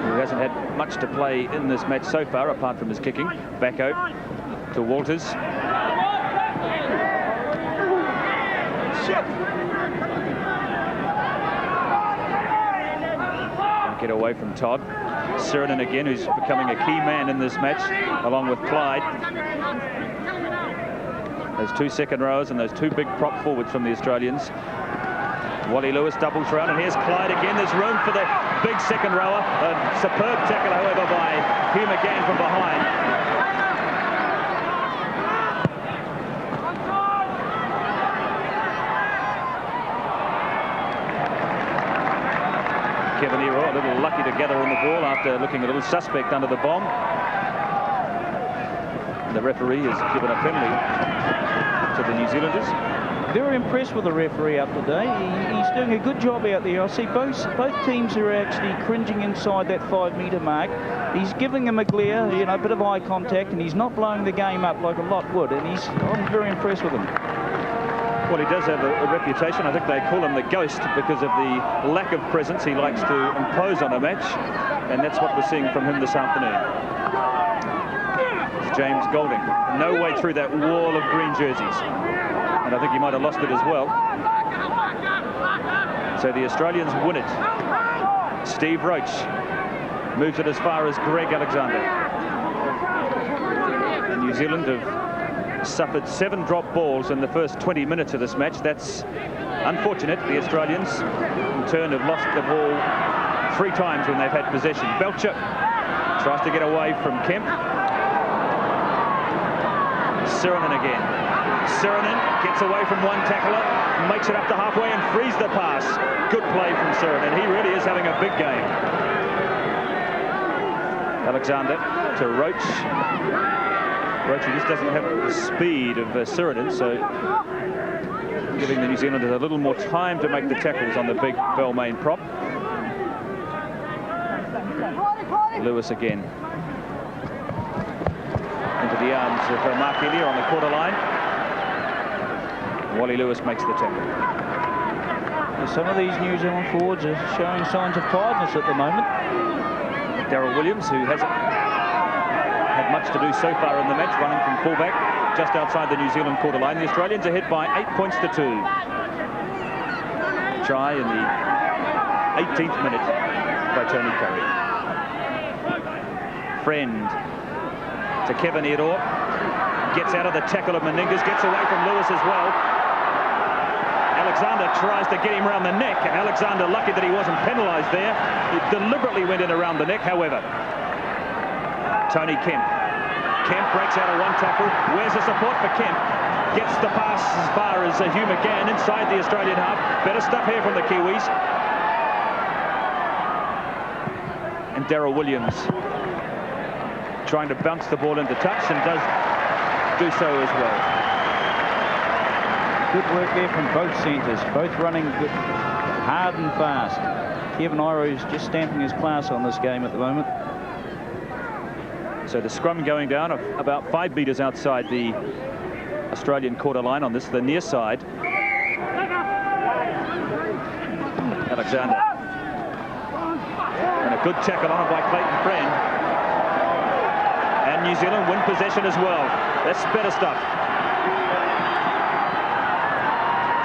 who hasn't had much to play in this match so far, apart from his kicking. Backo to Walters. Get away from Todd. Sirinen again, who's becoming a key man in this match, along with Clyde. Those two second rowers and those two big prop forwards from the Australians. Wally Lewis doubles round, and here's Clyde again. There's room for the big second rower. A superb tackle, however, by Hugh McGann from behind. Kevin Ero a little lucky to gather in the ball after looking a little suspect under the bomb. The referee has given a penalty to the New Zealanders. Very impressed with the referee up today. He's doing a good job out there. I see both teams are actually cringing inside that 5 metre mark. He's giving them a glare, you know, a bit of eye contact, and he's not blowing the game up like a lot would. And I'm very impressed with him. Well, he does have a reputation. I think they call him the ghost because of the lack of presence he likes to impose on a match, and that's what we're seeing from him this afternoon. It's James Golding, no way through that wall of green jerseys, and I think he might have lost it as well. So the Australians win it. Steve Roach moves it as far as Greg Alexander. And New Zealand have suffered 7 drop balls in the first 20 minutes of this match. That's unfortunate. The Australians in turn have lost the ball 3 times when they've had possession. Belcher tries to get away from Kemp. Sirinen again. Sirinen gets away from one tackler, makes it up to halfway and frees the pass. Good play from Sirinen. He really is having a big game. Alexander to Roach. Roach just doesn't have the speed of Sirinen, so giving the New Zealanders a little more time to make the tackles on the big Balmain prop. Lewis again. Into the arms of Mark Elliott on the quarter line. Wally Lewis makes the tackle. Some of these New Zealand forwards are showing signs of tiredness at the moment. Darryl Williams, who hasn't had much to do so far in the match, running from fullback just outside the New Zealand quarter line. The Australians are ahead by 8 points to 2. Try in the 18th minute by Tony Curry. Friend to Kevin Edo. Gets out of the tackle of Meningas, gets away from Lewis as well. Alexander tries to get him around the neck, and Alexander, lucky that he wasn't penalised there. He deliberately went in around the neck, however. Tony Kemp. Kemp breaks out of one tackle. Where's the support for Kemp? Gets the pass as far as Hugh McGann inside the Australian half. Better stuff here from the Kiwis. And Darryl Williams trying to bounce the ball into touch, and does do so as well. Good work there from both centres, both running good, hard and fast. Kevin Iro's just stamping his class on this game at the moment. So the scrum going down about 5 metres outside the Australian quarter line on this, the near side. Alexander. And a good tackle on by Clayton Friend. And New Zealand win possession as well. That's better stuff.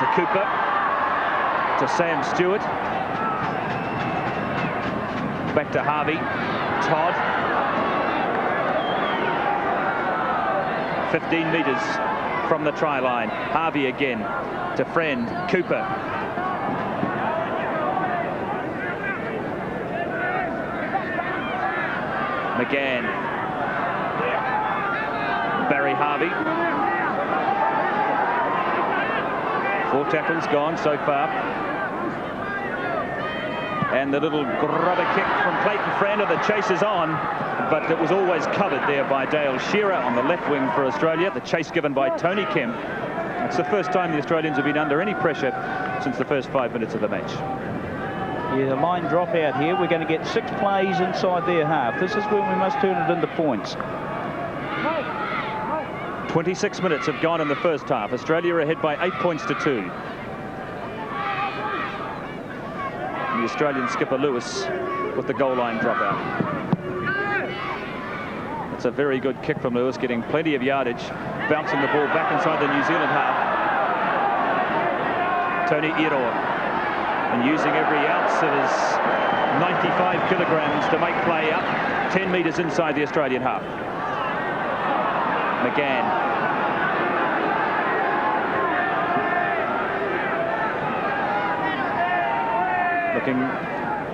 To Cooper. To Sam Stewart. Back to Harvey. Todd. 15 metres from the try line. Harvey again to Friend. Cooper. McGann. Barry Harvey. 4 tackles gone so far. And the little grubber kick from Clayton Friend, and the chase is on, but it was always covered there by Dale Shearer on the left wing for Australia. The chase given by Tony Kemp. It's the first time the Australians have been under any pressure since the first 5 minutes of the match. Yeah, the line drop out here. We're going to get 6 plays inside their half. This is when we must turn it into points. 26 minutes have gone in the first half. Australia are ahead by 8 points to 2. The Australian skipper Lewis with the goal line dropout. It's a very good kick from Lewis, getting plenty of yardage, bouncing the ball back inside the New Zealand half. Tony Iro, and using every ounce of his 95 kilograms to make play up 10 metres inside the Australian half. McGann. Looking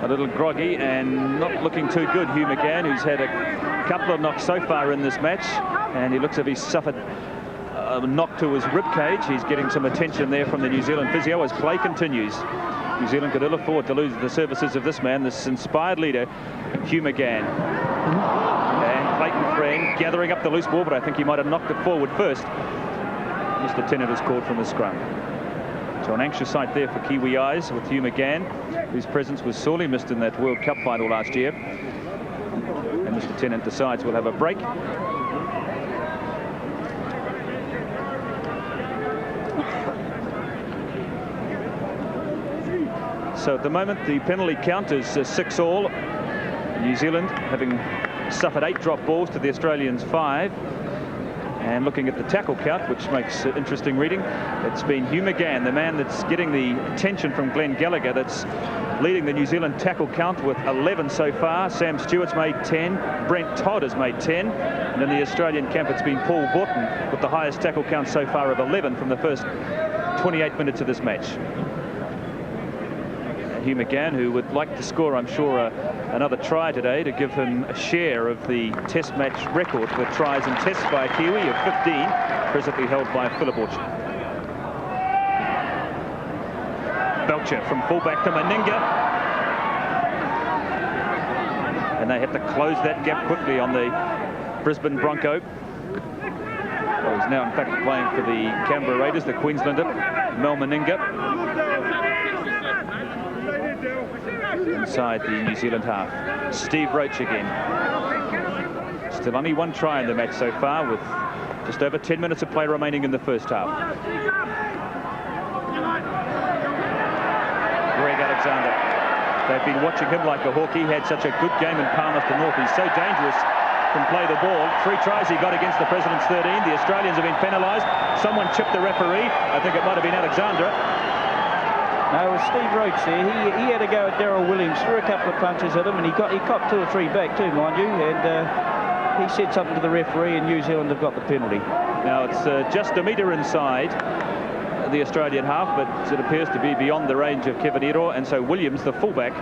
a little groggy and not looking too good, Hugh McGann, who's had a couple of knocks so far in this match, and he looks as if he's suffered a knock to his rib cage. He's getting some attention there from the New Zealand physio as play continues. New Zealand could ill afford to lose the services of this man, this inspired leader, Hugh McGann. And Clayton Friend gathering up the loose ball, but I think he might have knocked it forward first. Mr. Tennant is called from the scrum. So an anxious sight there for Kiwi eyes with Hugh McGann, whose presence was sorely missed in that World Cup final last year. And Mr. Tennant decides we'll have a break. So at the moment the penalty count is 6-all. New Zealand having suffered 8 drop balls to the Australians 5. And looking at the tackle count, which makes interesting reading, it's been Hugh McGann, the man that's getting the attention from Glenn Gallagher, that's leading the New Zealand tackle count with 11 so far. Sam Stewart's made 10. Brent Todd has made 10. And in the Australian camp, it's been Paul Button with the highest tackle count so far of 11 from the first 28 minutes of this match. Hugh McGann, who would like to score, I'm sure, another try today to give him a share of the test match record for tries and tests by a Kiwi of 15, presently held by Philip Orchard. Belcher from fullback to Meninga. And they have to close that gap quickly on the Brisbane Bronco. Well, he's now, in fact, playing for the Canberra Raiders, the Queenslander, Mel Meninga. Inside the New Zealand half. Steve Roach again. Still only 1 try in the match so far, with just over 10 minutes of play remaining in the first half. Greg Alexander. They've been watching him like a hawk. He had such a good game in Palmerston North. He's so dangerous, can play the ball. 3 tries he got against the President's 13. The Australians have been penalised. Someone chipped the referee. I think it might have been Alexandra. No, it was Steve Roach there. He had a go at Darryl Williams, threw a couple of punches at him, and he copped 2 or 3 back too, mind you. And he said something to the referee, and New Zealand have got the penalty. Now it's just a metre inside the Australian half, but it appears to be beyond the range of Kevin Iro, and so Williams, the fullback,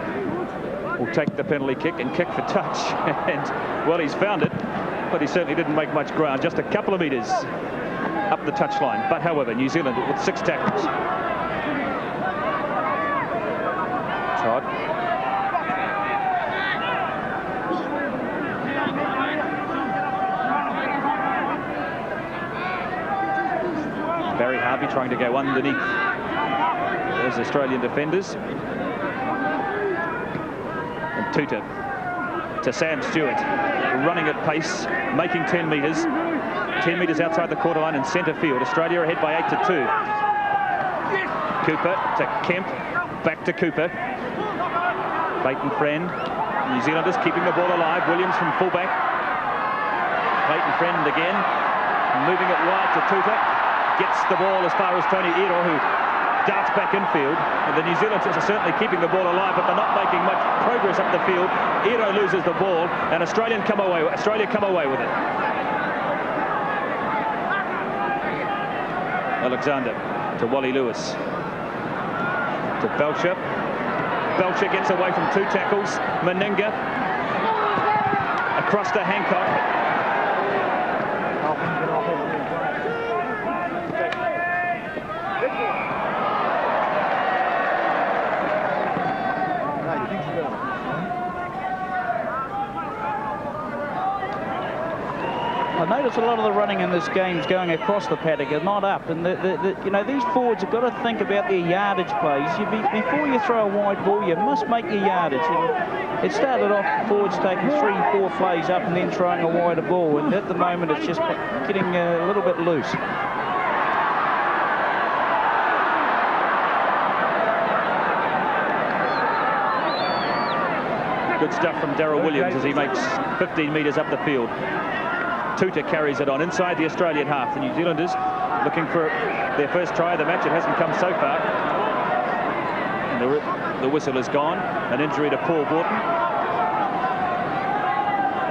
will take the penalty kick and kick for touch. And well, he's found it, but he certainly didn't make much ground. Just a couple of metres up the touchline. But however, New Zealand with 6 tackles. Todd. Barry Harvey trying to go underneath those Australian defenders. And Tuta to Sam Stewart, running at pace, making 10 metres. 10 metres outside the quarter line in centre field. Australia ahead by 8-2. Cooper to Kemp, back to Cooper. Clayton Friend New Zealanders keeping the ball alive. Williams from fullback. Clayton Friend again, moving it wide to Tuta. Gets the ball as far as Tony Iro, who darts back infield. And the New Zealanders are certainly keeping the ball alive, but they're not making much progress up the field. Iro loses the ball, and Australia come away with it. Alexander to Wally Lewis. To Belcher. Belcher gets away from 2 tackles. Meninga across to Hancock. I notice a lot of the running in this game is going across the paddock and not up. And you know, these forwards have got to think about their yardage plays. Before you throw a wide ball, you must make your yardage. It started off forwards taking 3-4 plays up and then throwing a wider ball. And at the moment, it's just getting a little bit loose. Good stuff from Darryl Williams as he makes 15 metres up the field. Tuta carries it on inside the Australian half. The New Zealanders looking for their first try of the match. It hasn't come so far. And the whistle is gone. An injury to Paul Borton.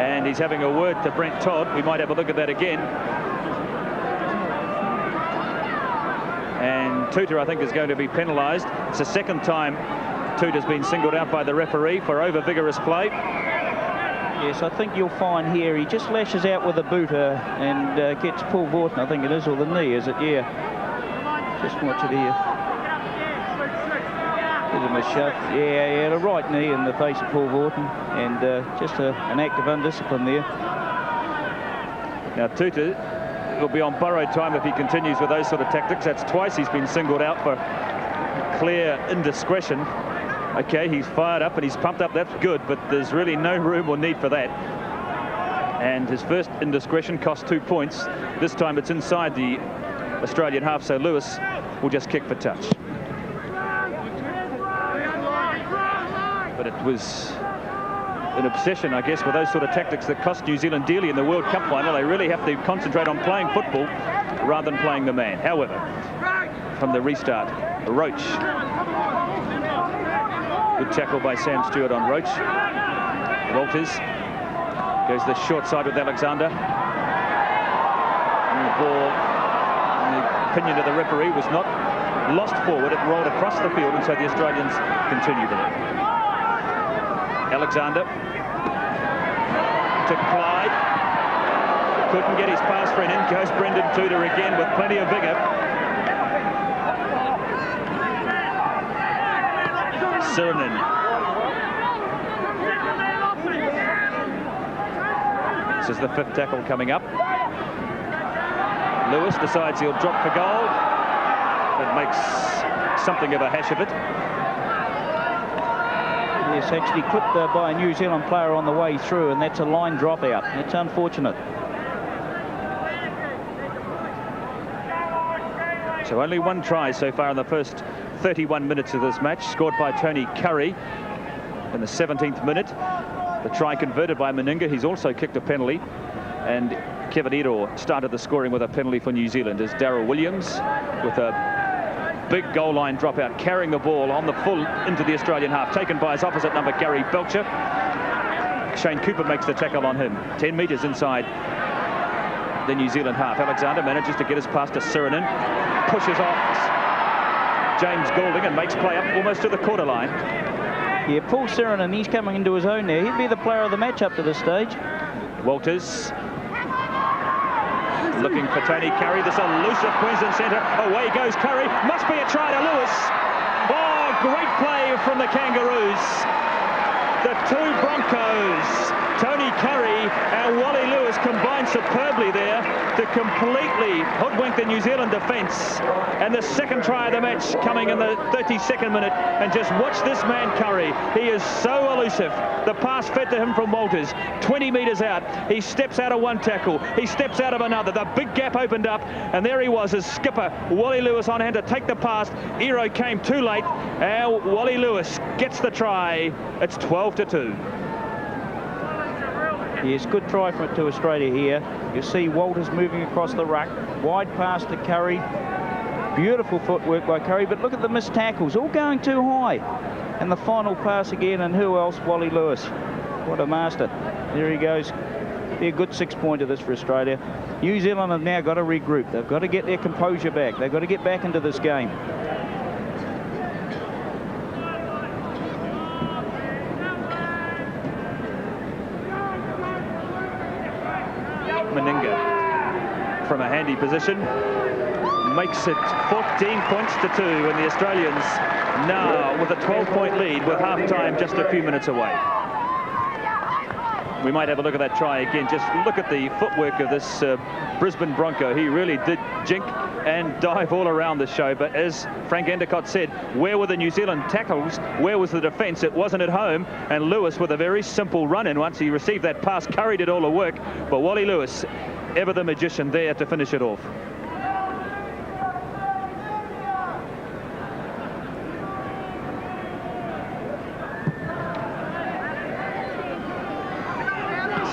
And he's having a word to Brent Todd. We might have a look at that again. And Tuta, I think, is going to be penalised. It's the second time Tuta's been singled out by the referee for over-vigorous play. Yes, I think you'll find here he just lashes out with a boot and gets Paul Borton, I think it is, or the knee, is it? Yeah. Just watch it here. Gives him a shove. Yeah, the right knee in the face of Paul Borton, and just an act of undiscipline there. Now Tuta will be on borrowed time if he continues with those sort of tactics. That's twice he's been singled out for clear indiscretion. Okay, he's fired up and he's pumped up. That's good, but there's really no room or need for that. And his first indiscretion cost 2 points. This time it's inside the Australian half, so Lewis will just kick for touch. But it was an obsession, I guess, with those sort of tactics that cost New Zealand dearly in the World Cup final. They really have to concentrate on playing football rather than playing the man. However, from the restart, Roach. Good tackle by Sam Stewart on Roach. Walters goes the short side with Alexander. And the ball, in the opinion of the referee, was not lost forward. It rolled across the field, and so the Australians continued it. Alexander to Clyde. Couldn't get his pass for an in. Goes Brendan Tuta again with plenty of vigour. Sirinen. This is the 5th tackle coming up. Lewis decides he'll drop for goal. It makes something of a hash of it. Yes, actually clipped by a New Zealand player on the way through, and that's a line dropout. It's unfortunate. So only 1 try so far in the first 31 minutes of this match, scored by Tony Curry in the 17th minute. The try converted by Meninga. He's also kicked a penalty, and Kevin Iro started the scoring with a penalty for New Zealand as Darryl Williams with a big goal line dropout, carrying the ball on the full into the Australian half, taken by his opposite number Gary Belcher. Shane Cooper makes the tackle on him, 10 metres inside the New Zealand half. Alexander manages to get his pass to Sirinen, pushes off James Goulding and makes play up almost to the quarter line. Yeah, Paul Sirinen, he's coming into his own there. He'd be the player of the match up to this stage. Walters looking for Tony Curry. This elusive Queensland centre. Away goes Curry. Must be a try to Lewis. Oh, great play from the Kangaroos. The 2 Broncos, Tony Curry and Wally Lewis, combined superbly there to completely hoodwink the New Zealand defence. And the second try of the match coming in the 32nd minute. And just watch this man Curry. He is so elusive. The pass fed to him from Walters. 20 metres out. He steps out of one tackle. He steps out of another. The big gap opened up. And there he was, his skipper, Wally Lewis, on hand to take the pass. Iro came too late. And Wally Lewis gets the try. It's 12-2. Yes, good try to Australia here. You see Walters moving across the ruck. Wide pass to Curry. Beautiful footwork by Curry, but look at the missed tackles, all going too high. And the final pass again, and who else? Wally Lewis. What a master. There he goes. Be a good 6-pointer this for Australia. New Zealand have now got to regroup. They've got to get their composure back. They've got to get back into this game. Meninga from a handy position makes it 14 points to 2, and the Australians now with a 12-point lead with half-time just a few minutes away. We might have a look at that try again. Just look at the footwork of this Brisbane Bronco. He really did jink and dive all around the show. But as Frank Endicott said, where were the New Zealand tackles? Where was the defence? It wasn't at home. And Lewis with a very simple run-in once he received that pass, Curry did all the work. But Wally Lewis, ever the magician there to finish it off.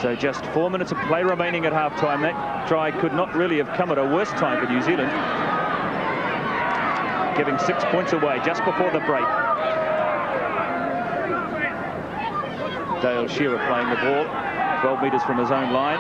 So just 4 minutes of play remaining at half-time. That try could not really have come at a worse time for New Zealand. Giving 6 points away just before the break. Dale Shearer playing the ball, 12 metres from his own line.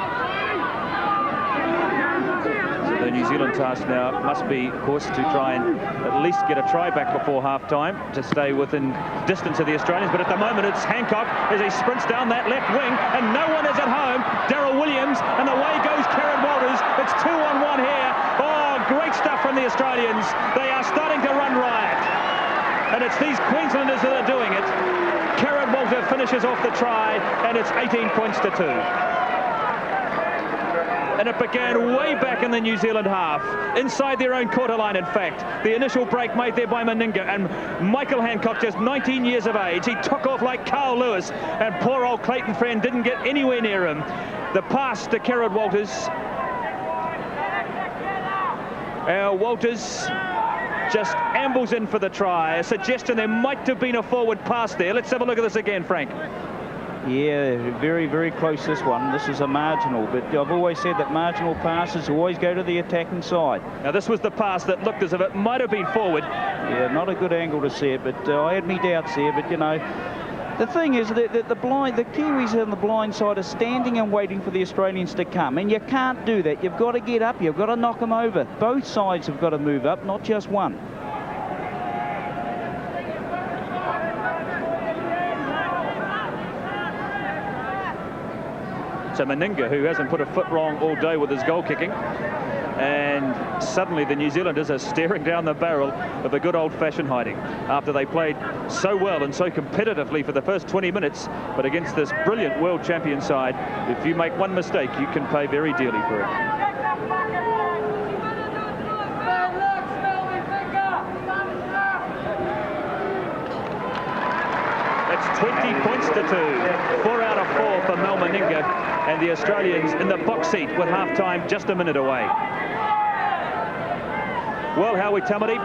So the New Zealand task now must be, of course, to try and at least get a try back before half-time to stay within distance of the Australians. But at the moment, it's Hancock as he sprints down that left wing, and no one is at home. Darryl Williams, and away goes Karen Walters. It's 2-on-1 here. Oh, great stuff from the Australians. They are starting to run riot. And it's these Queenslanders that are doing it. Karen Walters finishes off the try, and it's 18 points to 2. And it began way back in the New Zealand half, inside their own quarter line, in fact. The initial break made there by Meninga, and Michael Hancock, just 19 years of age. He took off like Carl Lewis, and poor old Clayton Friend didn't get anywhere near him. The pass to Kerrod Walters. Walters just ambles in for the try. A suggestion there might have been a forward pass there. Let's have a look at this again, Frank. Yeah, very, very close this one. This is a marginal, but I've always said that marginal passes always go to the attacking side. Now this was the pass that looked as if it might have been forward. Yeah, not a good angle to see it, but I had me doubts there. But you know, the thing is that the Kiwis on the blind side are standing and waiting for the Australians to come, and you can't do that. You've got to get up. You've got to knock them over. Both sides have got to move up, not just one. So Meninga, who hasn't put a foot wrong all day with his goal kicking, and suddenly the New Zealanders are staring down the barrel of a good old-fashioned hiding after they played so well and so competitively for the first 20 minutes. But against this brilliant world champion side, if you make one mistake, you can pay very dearly for it. It's 20 points to 2. 4 out of 4 for Mal Meninga, and the Australians in the box seat with half-time just a minute away. Well, Howie Tamati,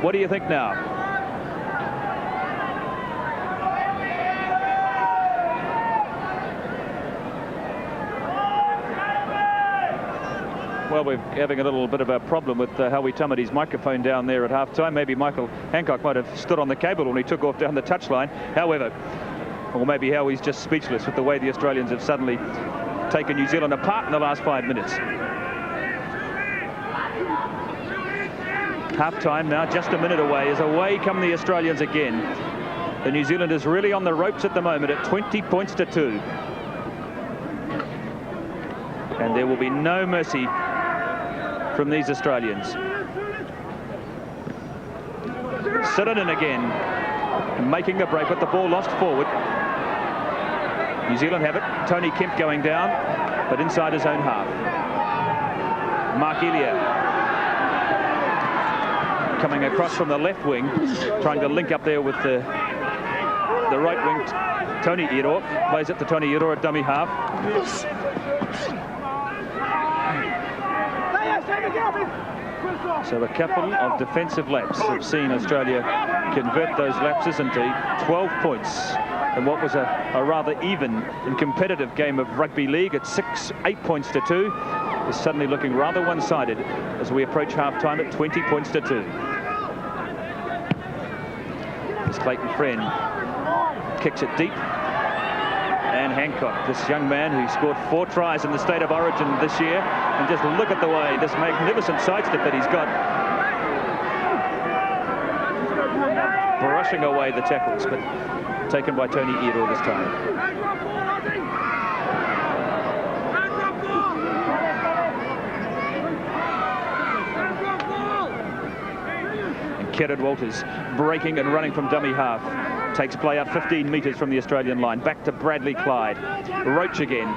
what do you think now? Well, we're having a little bit of a problem with Howie Tamati's microphone down there at half-time. Maybe Michael Hancock might have stood on the cable when he took off down the touchline. However, or maybe Howie's just speechless with the way the Australians have suddenly taken New Zealand apart in the last 5 minutes. Half-time now, just a minute away, as away come the Australians again. The New Zealanders really on the ropes at the moment at 20 points to 2. And there will be no mercy from these Australians. Sitting again, making the break with the ball lost forward. New Zealand have it. Tony Kemp going down, but inside his own half. Mark Elia coming across from the left wing, trying to link up there with the right wing. Tony Iro plays it to Tony Iro at dummy half. So a couple of defensive laps have seen Australia convert those lapses into 12 points in what was a rather even and competitive game of rugby league at 8 points to 2. Is suddenly looking rather one-sided as we approach half-time at 20 points to 2. As Clayton Friend kicks it deep. And Hancock, this young man who scored 4 tries in the State of Origin this year. And just look at the way, this magnificent sidestep that he's got. Brushing away the tackles, but taken by Tony Iro this time. Kerrod Walters breaking and running from dummy half. Takes play out 15 metres from the Australian line. Back to Bradley Clyde. Roach again.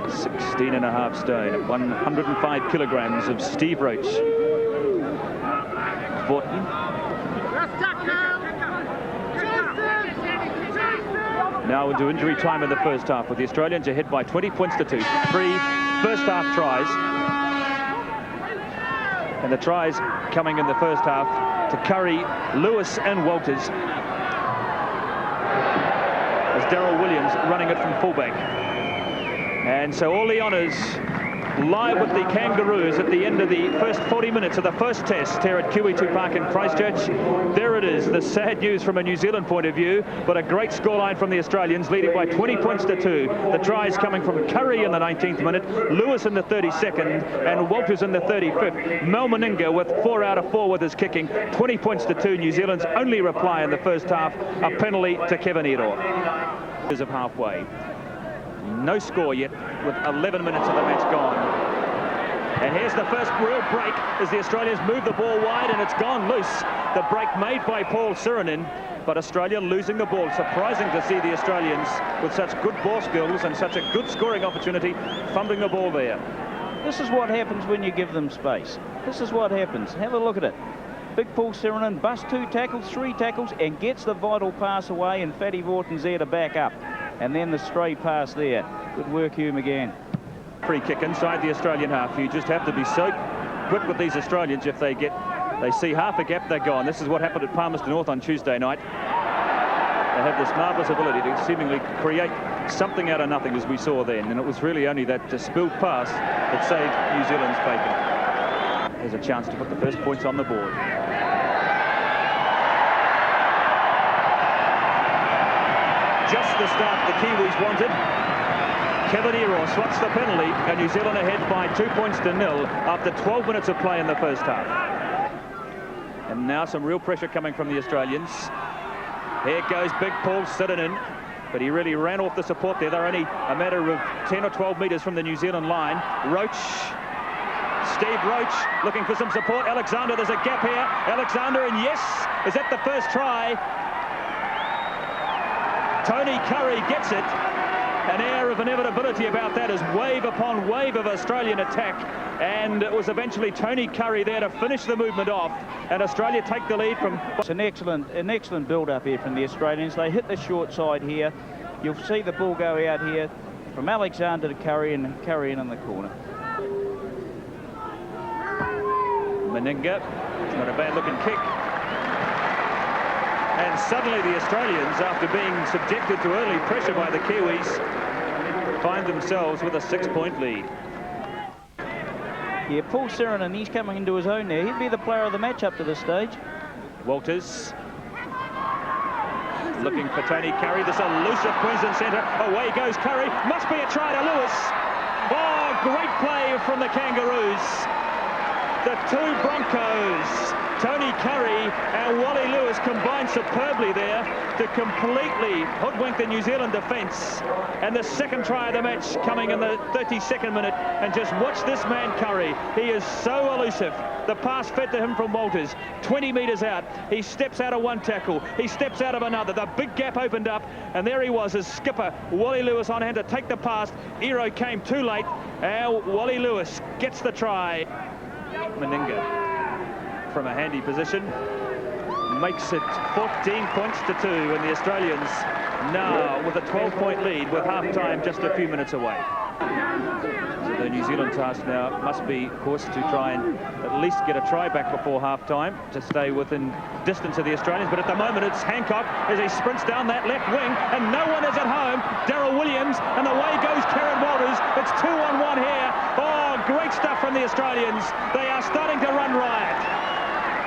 16.5 stone. 105 kilograms of Steve Roach. Fortin. Now into injury time in the first half with the Australians ahead by 20 points to 2. 3 first half tries. And the tries coming in the first half to Curry, Lewis and Walters. As Darryl Williams running it from fullback. And so all the honours lie with the Kangaroos at the end of the first 40 minutes of the first test here at Kiwis Park in Christchurch. There it is, the sad news from a New Zealand point of view, but a great scoreline from the Australians, leading by 20 points to 2. The tries coming from Curry in the 19th minute, Lewis in the 32nd, and Walters in the 35th. Mal Meninga with 4 out of 4 with his kicking. 20 points to 2. New Zealand's only reply in the first half, a penalty to Kevin Iro. Of halfway. No score yet with 11 minutes of the match gone. And here's the first real break as the Australians move the ball wide, and it's gone loose. The break made by Paul Sirenen, but Australia losing the ball. Surprising to see the Australians with such good ball skills and such a good scoring opportunity fumbling the ball there. This is what happens when you give them space. This is what happens. Have a look at it. Big Paul Sirenen busts 2 tackles, 3 tackles, and gets the vital pass away, and Fatty Vorton's there to back up. And then the stray pass there. Good work, Hugh McGann. Free kick inside the Australian half. You just have to be so quick with these Australians. If they see half a gap, they're gone. This is what happened at Palmerston North on Tuesday night. They have this marvellous ability to seemingly create something out of nothing, as we saw then. And it was really only that spilled pass that saved New Zealand's bacon. There's a chance to put the first points on the board. Just the start the Kiwis wanted. Kevin Iro swats the penalty, and New Zealand ahead by 2 points to 0 after 12 minutes of play in the first half. And now some real pressure coming from the Australians. Here goes big Paul Sirenen, but he really ran off the support there. They're only a matter of 10 or 12 metres from the New Zealand line. Roach, Steve Roach looking for some support. Alexander, there's a gap here. Alexander, and yes, is that the first try? Tony Curry gets it. An air of inevitability about that as wave upon wave of Australian attack, and it was eventually Tony Curry there to finish the movement off, and Australia take the lead from... It's an excellent build-up here from the Australians. They hit the short side here. You'll see the ball go out here from Alexander to Curry, and Curry in the corner. Meninga, it's not a bad-looking kick. And suddenly the Australians, after being subjected to early pressure by the Kiwis, find themselves with a 6-point lead. Yeah, Paul Sirenen, he's coming into his own there. He'd be the player of the match up to this stage. Walters looking for Tony Curry, this elusive Queensland centre. Away goes Curry, must be a try to Lewis. Oh, great play from the Kangaroos. The 2 Broncos, Tony Curry and Wally Lewis, combined superbly there to completely hoodwink the New Zealand defence. And the second try of the match coming in the 32nd minute. And just watch this man Curry. He is so elusive. The pass fed to him from Walters. 20 metres out. He steps out of one tackle. He steps out of another. The big gap opened up. And there he was, his skipper, Wally Lewis, on hand to take the pass. Iro came too late. And Wally Lewis gets the try. Meninga from a handy position makes it 14 points to 2, and the Australians now with a 12-point lead with half-time just a few minutes away. So the New Zealand task now must be, of course, to try and at least get a try back before half-time to stay within distance of the Australians. But at the moment, it's Hancock as he sprints down that left wing, and no one is at home. Darryl Williams, and away goes Kieran Walters. It's 2-on-1 here. Oh, great stuff from the Australians. They are starting to run riot.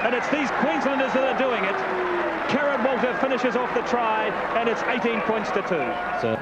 And it's these Queenslanders that are doing it. Kieran Walter finishes off the try, and it's 18 points to 2.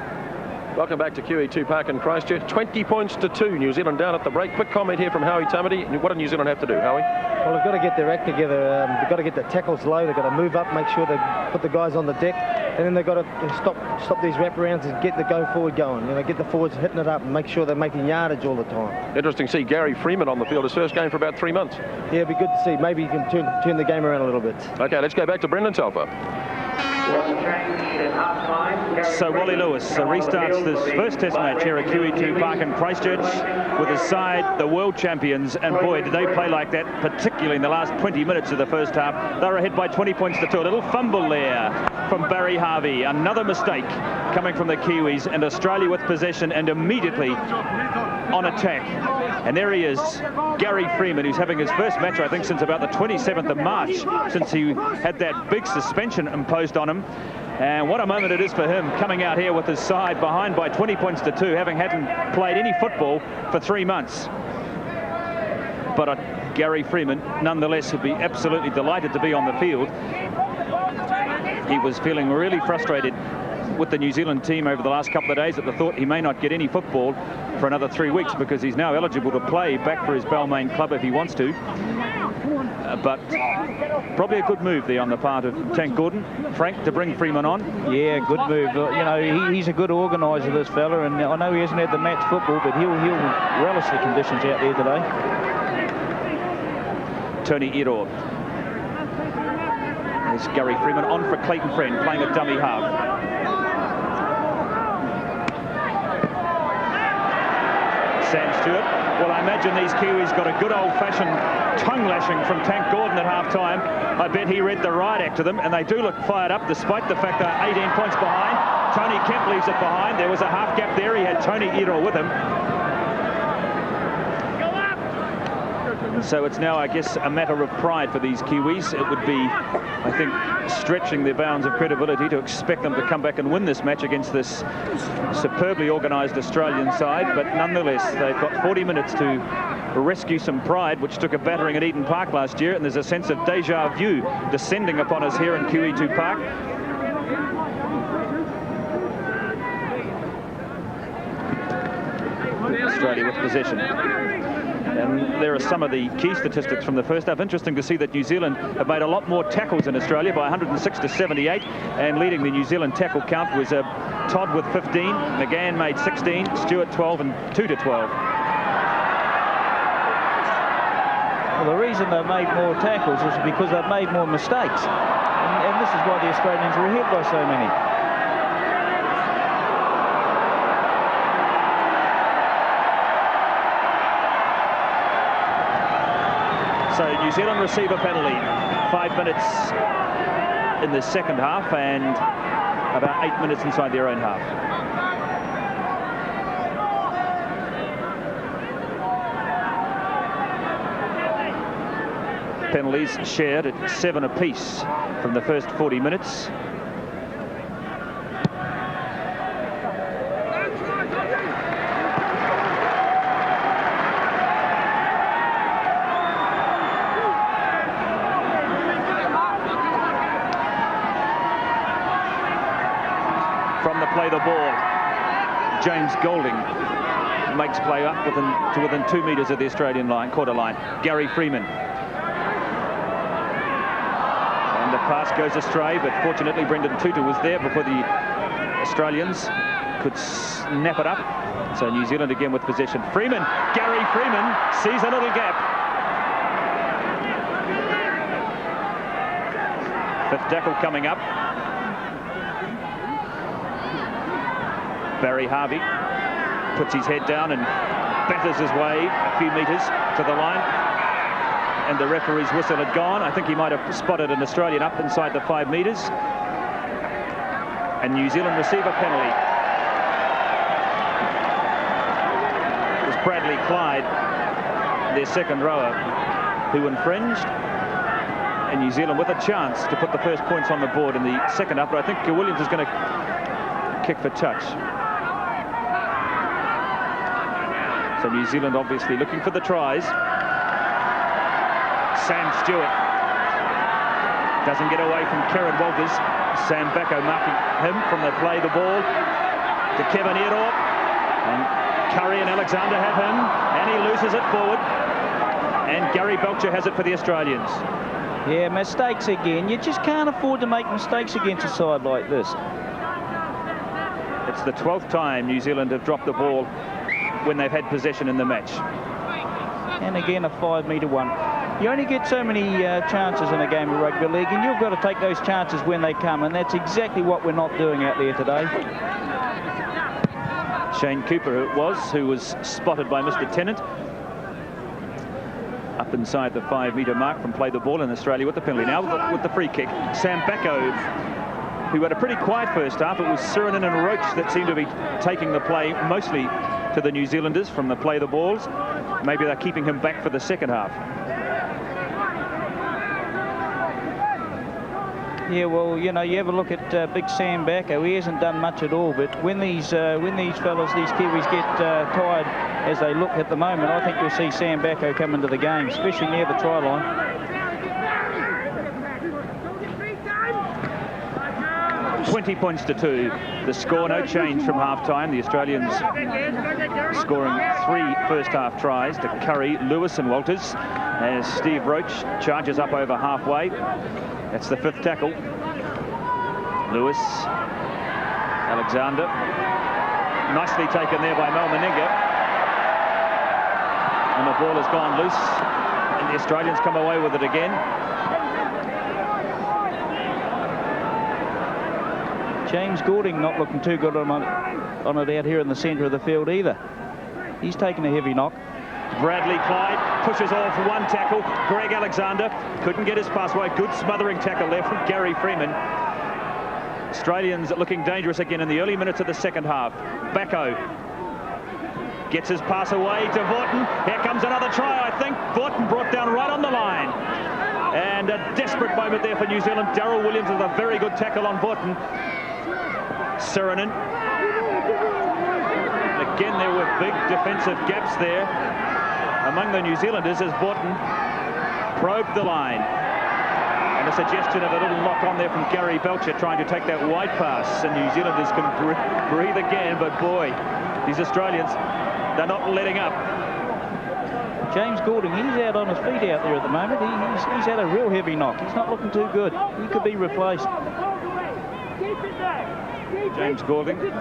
Welcome back to QE2 Park in Christchurch. 20 points to 2. New Zealand down at the break. Quick comment here from Howie Tamati. What do New Zealand have to do, Howie? Well, they've got to get their act together. They've got to get the tackles low. They've got to move up, make sure they put the guys on the deck, and then they've got to stop these wraparounds and get the go forward going. You know, get the forwards hitting it up and make sure they're making yardage all the time. Interesting to see Gary Freeman on the field. His first game for about 3 months. Yeah, it'd be good to see. Maybe he can turn the game around a little bit. Okay, let's go back to Brendan Telfer. So Wally Lewis restarts this first test match here at QE2 Park in Christchurch with his side, the world champions, and boy, did they play like that, particularly in the last 20 minutes of the first half. They were ahead by 20 points to 2. A little fumble there from Barry Harvey. Another mistake coming from the Kiwis, and Australia with possession and immediately on attack. And there he is, Gary Freeman, who's having his first match, I think, since about the 27th of March, since he had that big suspension imposed on him. And what a moment it is for him, coming out here with his side behind by 20 points to 2, having hadn't played any football for 3 months. But Gary Freeman, nonetheless, would be absolutely delighted to be on the field. He was feeling really frustrated with the New Zealand team over the last couple of days at the thought he may not get any football for another 3 weeks, because he's now eligible to play back for his Balmain club if he wants to. But probably a good move there on the part of Tank Gordon, Frank, to bring Freeman on. Yeah, good move. You know, he's a good organiser, this fella, and I know he hasn't had the match football, but he'll relish the conditions out there today. Tony Iro. There's Gary Freeman on for Clayton Friend, playing a dummy half. Sam Stewart. Well, I imagine these Kiwis got a good old-fashioned tongue lashing from Tank Gordon at half-time. I bet he read the riot act to them, and they do look fired up despite the fact they're 18 points behind. Tony Kemp leaves it behind. There was a half gap there. He had Tony Iro with him. So it's now, I guess, a matter of pride for these Kiwis. It would be, I think, stretching their bounds of credibility to expect them to come back and win this match against this superbly organised Australian side. But nonetheless, they've got 40 minutes to rescue some pride, which took a battering at Eden Park last year. And there's a sense of deja vu descending upon us here in QE2 Park. Australia with possession. And there are some of the key statistics from the first half. Interesting to see that New Zealand have made a lot more tackles in Australia, by 106 to 78, and leading the New Zealand tackle count was Todd with 15, McGann made 16, Stewart 12, and 2 to 12. Well, the reason they've made more tackles is because they've made more mistakes, and this is why the Australians are ahead by so many. So New Zealand receive a penalty. 5 minutes in the second half and about 8 minutes inside their own half. Penalties shared at 7 apiece from the first 40 minutes. Play the ball. James Golding makes play up to within 2 metres of the Australian line, quarter line. Gary Freeman. And the pass goes astray, but fortunately Brendan Tutu was there before the Australians could snap it up. So New Zealand again with possession. Freeman, Gary Freeman sees a little gap. Fifth tackle coming up. Barry Harvey puts his head down and batters his way a few metres to the line. And the referee's whistle had gone. I think he might have spotted an Australian up inside the 5 metres. And New Zealand receive a penalty. Bradley Clyde, their second rower, who infringed. And New Zealand with a chance to put the first points on the board in the second half, but I think Williams is going to kick for touch. So New Zealand obviously looking for the tries. Sam Stewart doesn't get away from Kieran Walters. Sam Backo marking him from the play the ball to Kevin Eardorp. And Curry and Alexander have him, and he loses it forward. And Gary Belcher has it for the Australians. Yeah, mistakes again. You just can't afford to make mistakes against a side like this. It's the 12th time New Zealand have dropped the ball when they've had possession in the match. And again, a 5-metre one. You only get so many chances in a game of rugby league, and you've got to take those chances when they come, and that's exactly what we're not doing out there today. Shane Cooper who was spotted by Mr. Tennant up inside the 5-metre mark from play the ball in Australia with the penalty. Now with the free kick, Sam Backo, who had a pretty quiet first half. It was Sirinen and Roach that seemed to be taking the play mostly to the New Zealanders from the play the balls. Maybe they're keeping him back for the second half. Yeah, well, you know, you have a look at big Sam Backo. He hasn't done much at all, but when these fellas, these Kiwis get tired as they look at the moment, I think you'll see Sam Backo come into the game, especially near the try line. 20 points to 2. The score, no change from half-time. The Australians scoring 3 first-half tries to Curry, Lewis and Walters as Steve Roach charges up over halfway. That's the 5th tackle. Lewis, Alexander. Nicely taken there by Mal Meninga. And the ball has gone loose. And the Australians come away with it again. James Goulding not looking too good on it out here in the centre of the field either. He's taken a heavy knock. Bradley Clyde pushes off one tackle. Greg Alexander couldn't get his pass away. Good smothering tackle there from Gary Freeman. Australians looking dangerous again in the early minutes of the second half. Backo gets his pass away to Vaughton. Here comes another try, I think. Vaughton brought down right on the line. And a desperate moment there for New Zealand. Darryl Williams with a very good tackle on Vaughton. Sirinen. Again, there were big defensive gaps there among the New Zealanders as Vaughton probed the line. And a suggestion of a little knock on there from Gary Belcher trying to take that wide pass. And New Zealanders can breathe again, but boy, these Australians, they're not letting up. James Goulding, he's out on his feet out there at the moment. He's had a real heavy knock. He's not looking too good. He could be replaced. James Goulding, the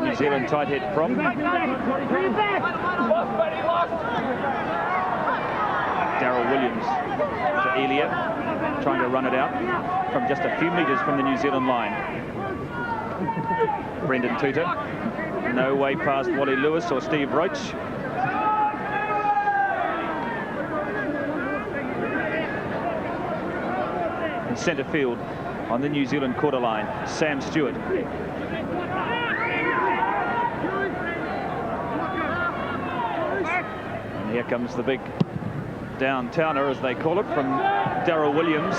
New Zealand tight head prop. Darryl Williams to Elia, trying to run it out from just a few metres from the New Zealand line. Brendan Tuta, no way past Wally Lewis or Steve Roach. In centre field on the New Zealand quarter line, Sam Stewart. And here comes the big downtowner, as they call it, from Darryl Williams.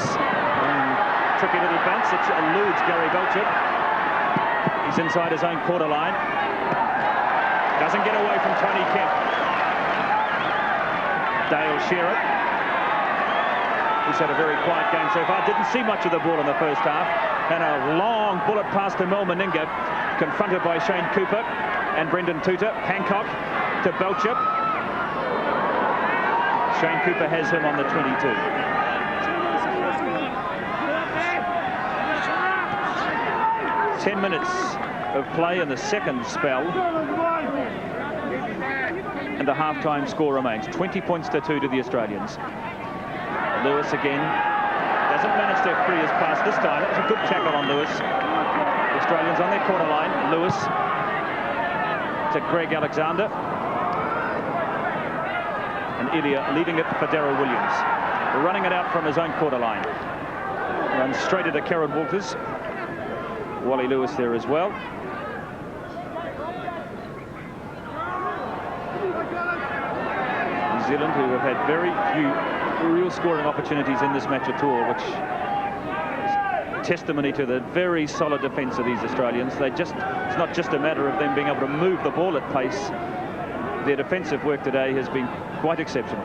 Tricky little bounce, it eludes Gary Belcher. He's inside his own quarter line. Doesn't get away from Tony Kemp. Dale Shearer. He's had a very quiet game so far. Didn't see much of the ball in the first half. And a long bullet pass to Mal Meninga, confronted by Shane Cooper and Brendan Tuta. Hancock to Belcher. Shane Cooper has him on the 22. Ten minutes of play in the second spell. And the half-time score remains 20 points to 2 to the Australians. Lewis again doesn't manage to free his pass this time. It was a good tackle on Lewis. The Australians on their quarter line. Lewis to Greg Alexander. And Elia leaving it for Darryl Williams. Running it out from his own quarter line. Runs straight into Kieran Walters. Wally Lewis there as well. New Zealand, who have had very few real scoring opportunities in this match at all, which is testimony to the very solid defence of these Australians. It's not just a matter of them being able to move the ball at pace. Their defensive work today has been quite exceptional.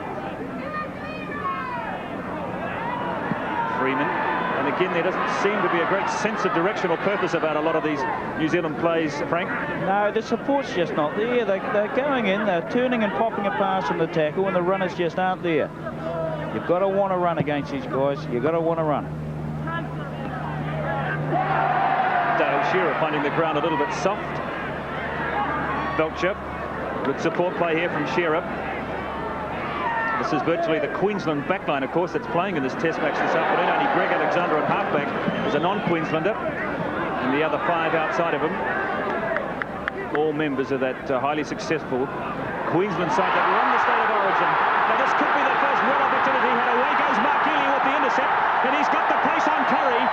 Freeman, and again there doesn't seem to be a great sense of direction or purpose about a lot of these New Zealand plays, Frank. No, the support's just not there. They're going in, they're turning and popping a pass from the tackle, and the runners just aren't there. You've got to want to run against these guys. You've got to want to run. Dale Shearer finding the ground a little bit soft. Belcher, good support play here from Shearer. This is virtually the Queensland backline, of course, that's playing in this test match this afternoon. Only Greg Alexander at halfback is a non-Queenslander, and the other 5 outside of him, all members of that highly successful Queensland side that won the State of Origin. Now this could be the first real opportunity. And away goes Mark Elia with the intercept, and he's got the pace on Curry.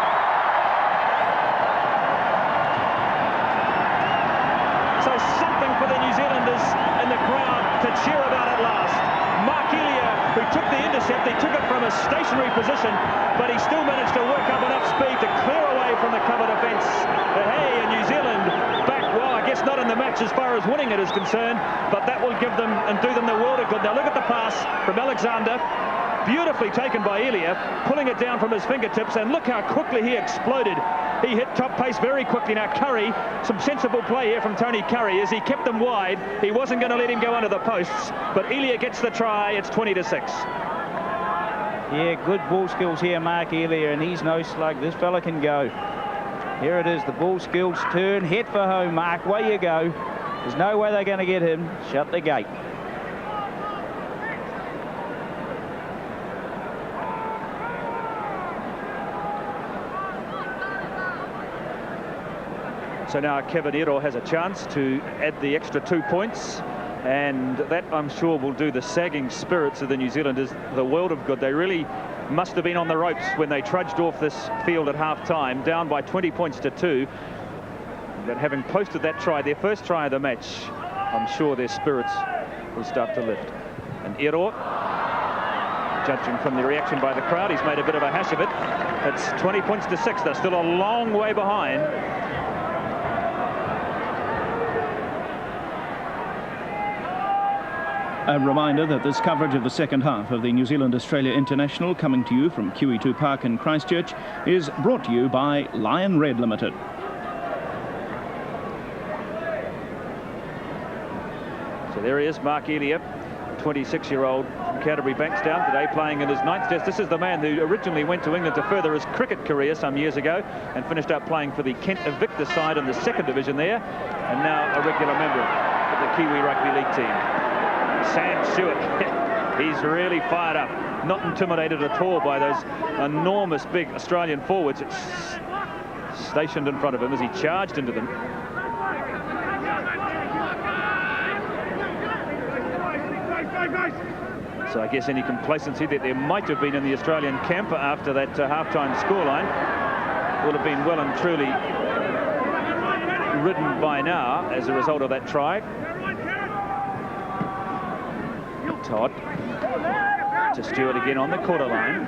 So something for the New Zealanders in the crowd to cheer about at last. Mark Elia, who took the intercept, he took it from a stationary position, but he still managed to work up enough speed to clear away from the cover defence. Hey, and New Zealand back, well, I guess not in the match as far as winning it is concerned, but that will give them and do them the world of good. Now look at the pass from Alexander. Beautifully taken by Elia, pulling it down from his fingertips, and look how quickly he exploded. He hit top pace very quickly. Now Curry, some sensible play here from Tony Curry as he kept them wide. He wasn't going to let him go under the posts, but Elia gets the try. It's 20-6. Yeah, good ball skills here, Mark Elia, and he's no slug. This fella can go. Here it is, the ball skills turn. Head for home, Mark. Away you go. There's no way they're going to get him. Shut the gate. So now Kevin Ero has a chance to add the extra 2 points, and that I'm sure will do the sagging spirits of the New Zealanders the world of good. They really must have been on the ropes when they trudged off this field at half-time, down by 20 points to 2. But having posted that try, their first try of the match, I'm sure their spirits will start to lift. And Ero, judging from the reaction by the crowd, he's made a bit of a hash of it. It's 20 points to 6. They're still a long way behind. A reminder that this coverage of the second half of the New Zealand-Australia International, coming to you from Kiwi Park in Christchurch, is brought to you by Lion Red Limited. So there he is, Mark Elia, 26-year-old from Canterbury Bankstown, today playing in his 9th test. This is the man who originally went to England to further his cricket career some years ago and finished up playing for the Kent Invictus side in the 2nd division there, and now a regular member of the Kiwi Rugby League team. Sam Stewart, he's really fired up, not intimidated at all by those enormous big Australian forwards stationed in front of him as he charged into them. So I guess any complacency that there might have been in the Australian camp after that half-time scoreline will have been well and truly ridden by now as a result of that try. Todd to Stewart again on the quarter line.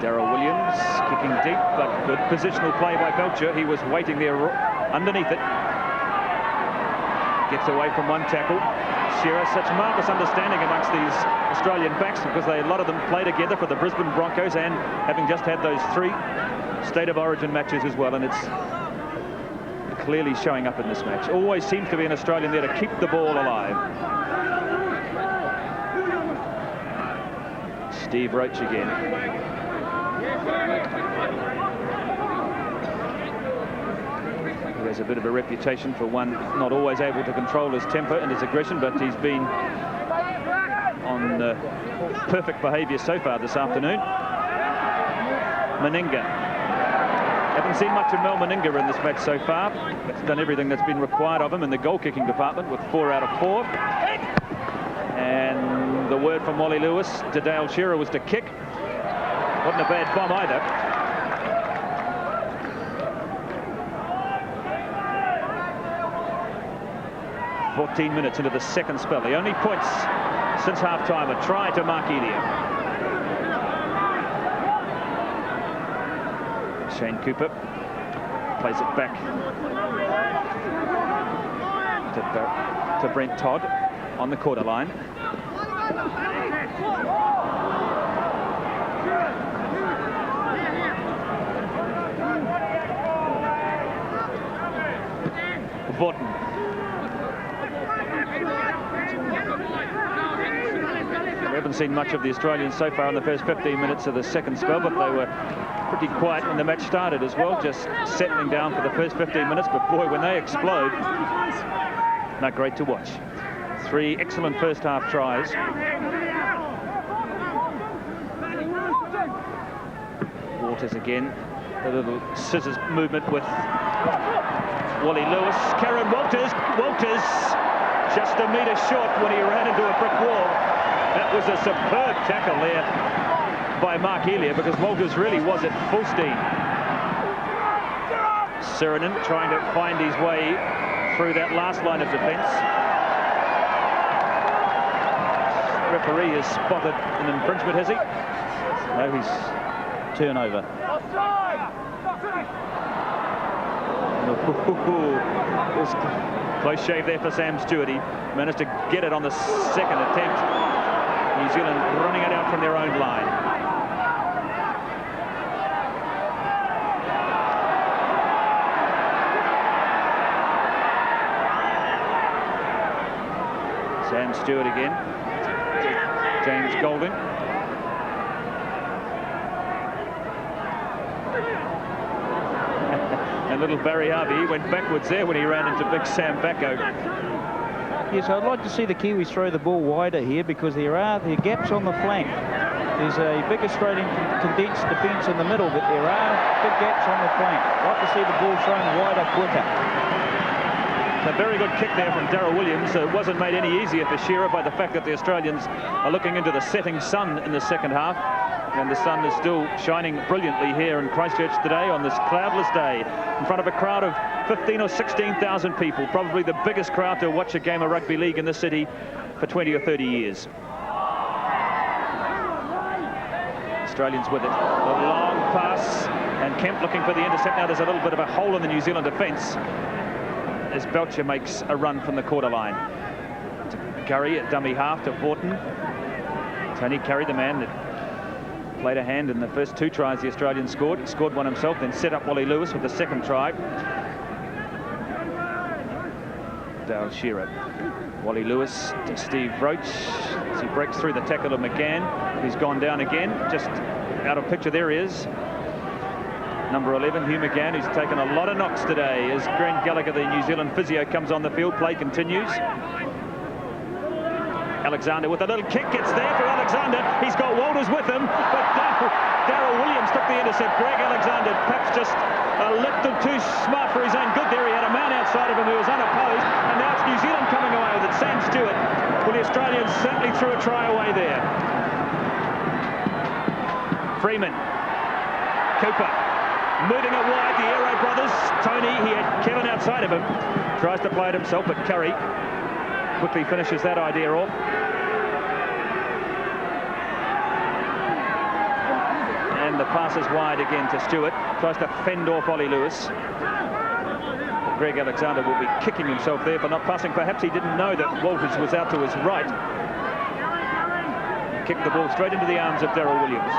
Darryl Williams kicking deep, but good positional play by Belcher. He was waiting there underneath it. Gets away from one tackle. Shearer, such marvellous understanding amongst these Australian backs because a lot of them play together for the Brisbane Broncos and having just had those 3 State of Origin matches as well, and it's clearly showing up in this match. Always seems to be an Australian there to keep the ball alive. Steve Roach again. He has a bit of a reputation for one not always able to control his temper and his aggression, but he's been on perfect behaviour so far this afternoon. Meninga. Haven't seen much of Mel Meninga in this match so far. He's done everything that's been required of him in the goal-kicking department with 4 out of 4. And And the word from Wally Lewis to Dale Shearer was to kick. Wasn't a bad bomb either. "14 minutes into the second spell. The only points since half-time, a try to Mark Elia. Shane Cooper plays it back to Brent Todd on the quarter line. Vaughton. We haven't seen much of the Australians so far in the first 15 minutes of the second spell, but they were pretty quiet when the match started as well, just settling down for the first 15 minutes. But boy, when they explode, not great to watch. 3 excellent first half tries. Waters again, a little scissors movement with Wally Lewis. Karen Walters just a metre short when he ran into a brick wall. That was a superb tackle there by Mark Elia, because Walters really was at full steam. Sirenen trying to find his way through that last line of defence. Referee has spotted an infringement, has he? No, he's turnover. Close shave there for Sam Stewart. He managed to get it on the second attempt. New Zealand running it out from their own line. Sam Stewart again. James Golding. And little Barry Harvey, he went backwards there when he ran into big Sam Backo. Yes, I'd like to see the Kiwis throw the ball wider here, because there are gaps on the flank. There's a big Australian condensed defence in the middle, but there are big gaps on the flank. I'd like to see the ball thrown wider, quicker. A very good kick there from Darryl Williams. It wasn't made any easier for Shearer by the fact that the Australians are looking into the setting sun in the second half. And the sun is still shining brilliantly here in Christchurch today on this cloudless day, in front of a crowd of 15 or 16,000 people, probably the biggest crowd to watch a game of rugby league in this city for 20 or 30 years. Australians with it. A long pass, and Kemp looking for the intercept. Now there's a little bit of a hole in the New Zealand defence as Belcher makes a run from the quarter line. To Curry at dummy half to Vaughton. Tony Curry, the man that played a hand in the first 2 tries the Australians scored. He scored one himself, then set up Wally Lewis with the second try. Dale Shearer. Wally Lewis to Steve Roach as he breaks through the tackle of McGann. He's gone down again, just out of picture. There he is. Number 11, Hugh McGann, who's taken a lot of knocks today, as Grant Gallagher, the New Zealand physio, comes on the field. Play continues. Alexander with a little kick, gets there for Alexander. He's got Walters with him, but Darryl Williams took the intercept. Greg Alexander perhaps just a little too smart for his own good there. He had a man outside of him who was unopposed, and now it's New Zealand coming away with it. Sam Stewart. Well, the Australians certainly threw a try away there. Freeman. Cooper. Moving it wide, the Aero brothers. Tony, he had Kevin outside of him. Tries to play it himself, but Curry quickly finishes that idea off. And the pass is wide again to Stewart. Tries to fend off Ollie Lewis. Greg Alexander will be kicking himself there for not passing. Perhaps he didn't know that Walters was out to his right. Kicked the ball straight into the arms of Darryl Williams.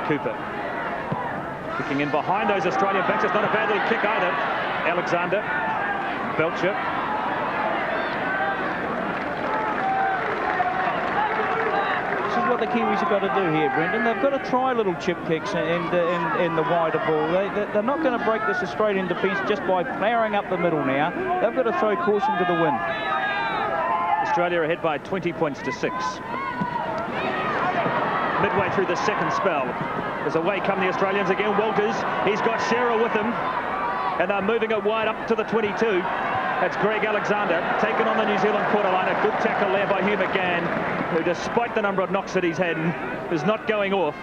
Cooper kicking in behind those Australian backs. It's not a bad little kick either. Alexander, Belcher. This is what the Kiwis have got to do here, Brendan. They've got to try little chip kicks in the wider ball. They're not going to break this Australian defence just by ploughing up the middle now. They've got to throw caution to the wind. Australia ahead by 20 points to 6. Midway through the second spell. As away come the Australians again. Walters, he's got Shearer with him. And they're moving it wide up to the 22. It's Greg Alexander taken on the New Zealand quarter line. A good tackle there by Hugh McGann, who, despite the number of knocks that he's had, is not going off.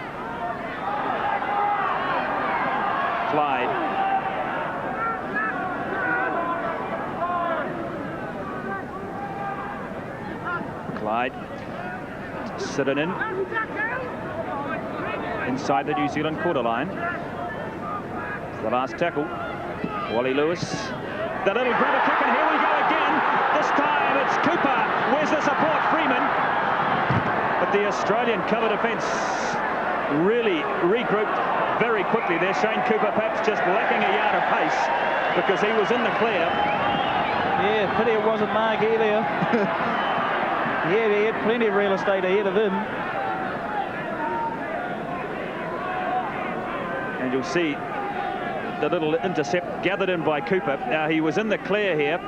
Clyde. Sitting in inside the New Zealand quarter line. The last tackle. Wally Lewis. The little grabber kick, and here we go again. This time it's Cooper. Where's the support? Freeman. But the Australian cover defence really regrouped very quickly there. Shane Cooper perhaps just lacking a yard of pace because he was in the clear. Yeah, pity it wasn't Mark Elliott. Yeah, he had plenty of real estate ahead of him. And you'll see the little intercept gathered in by Cooper. Now, he was in the clear here,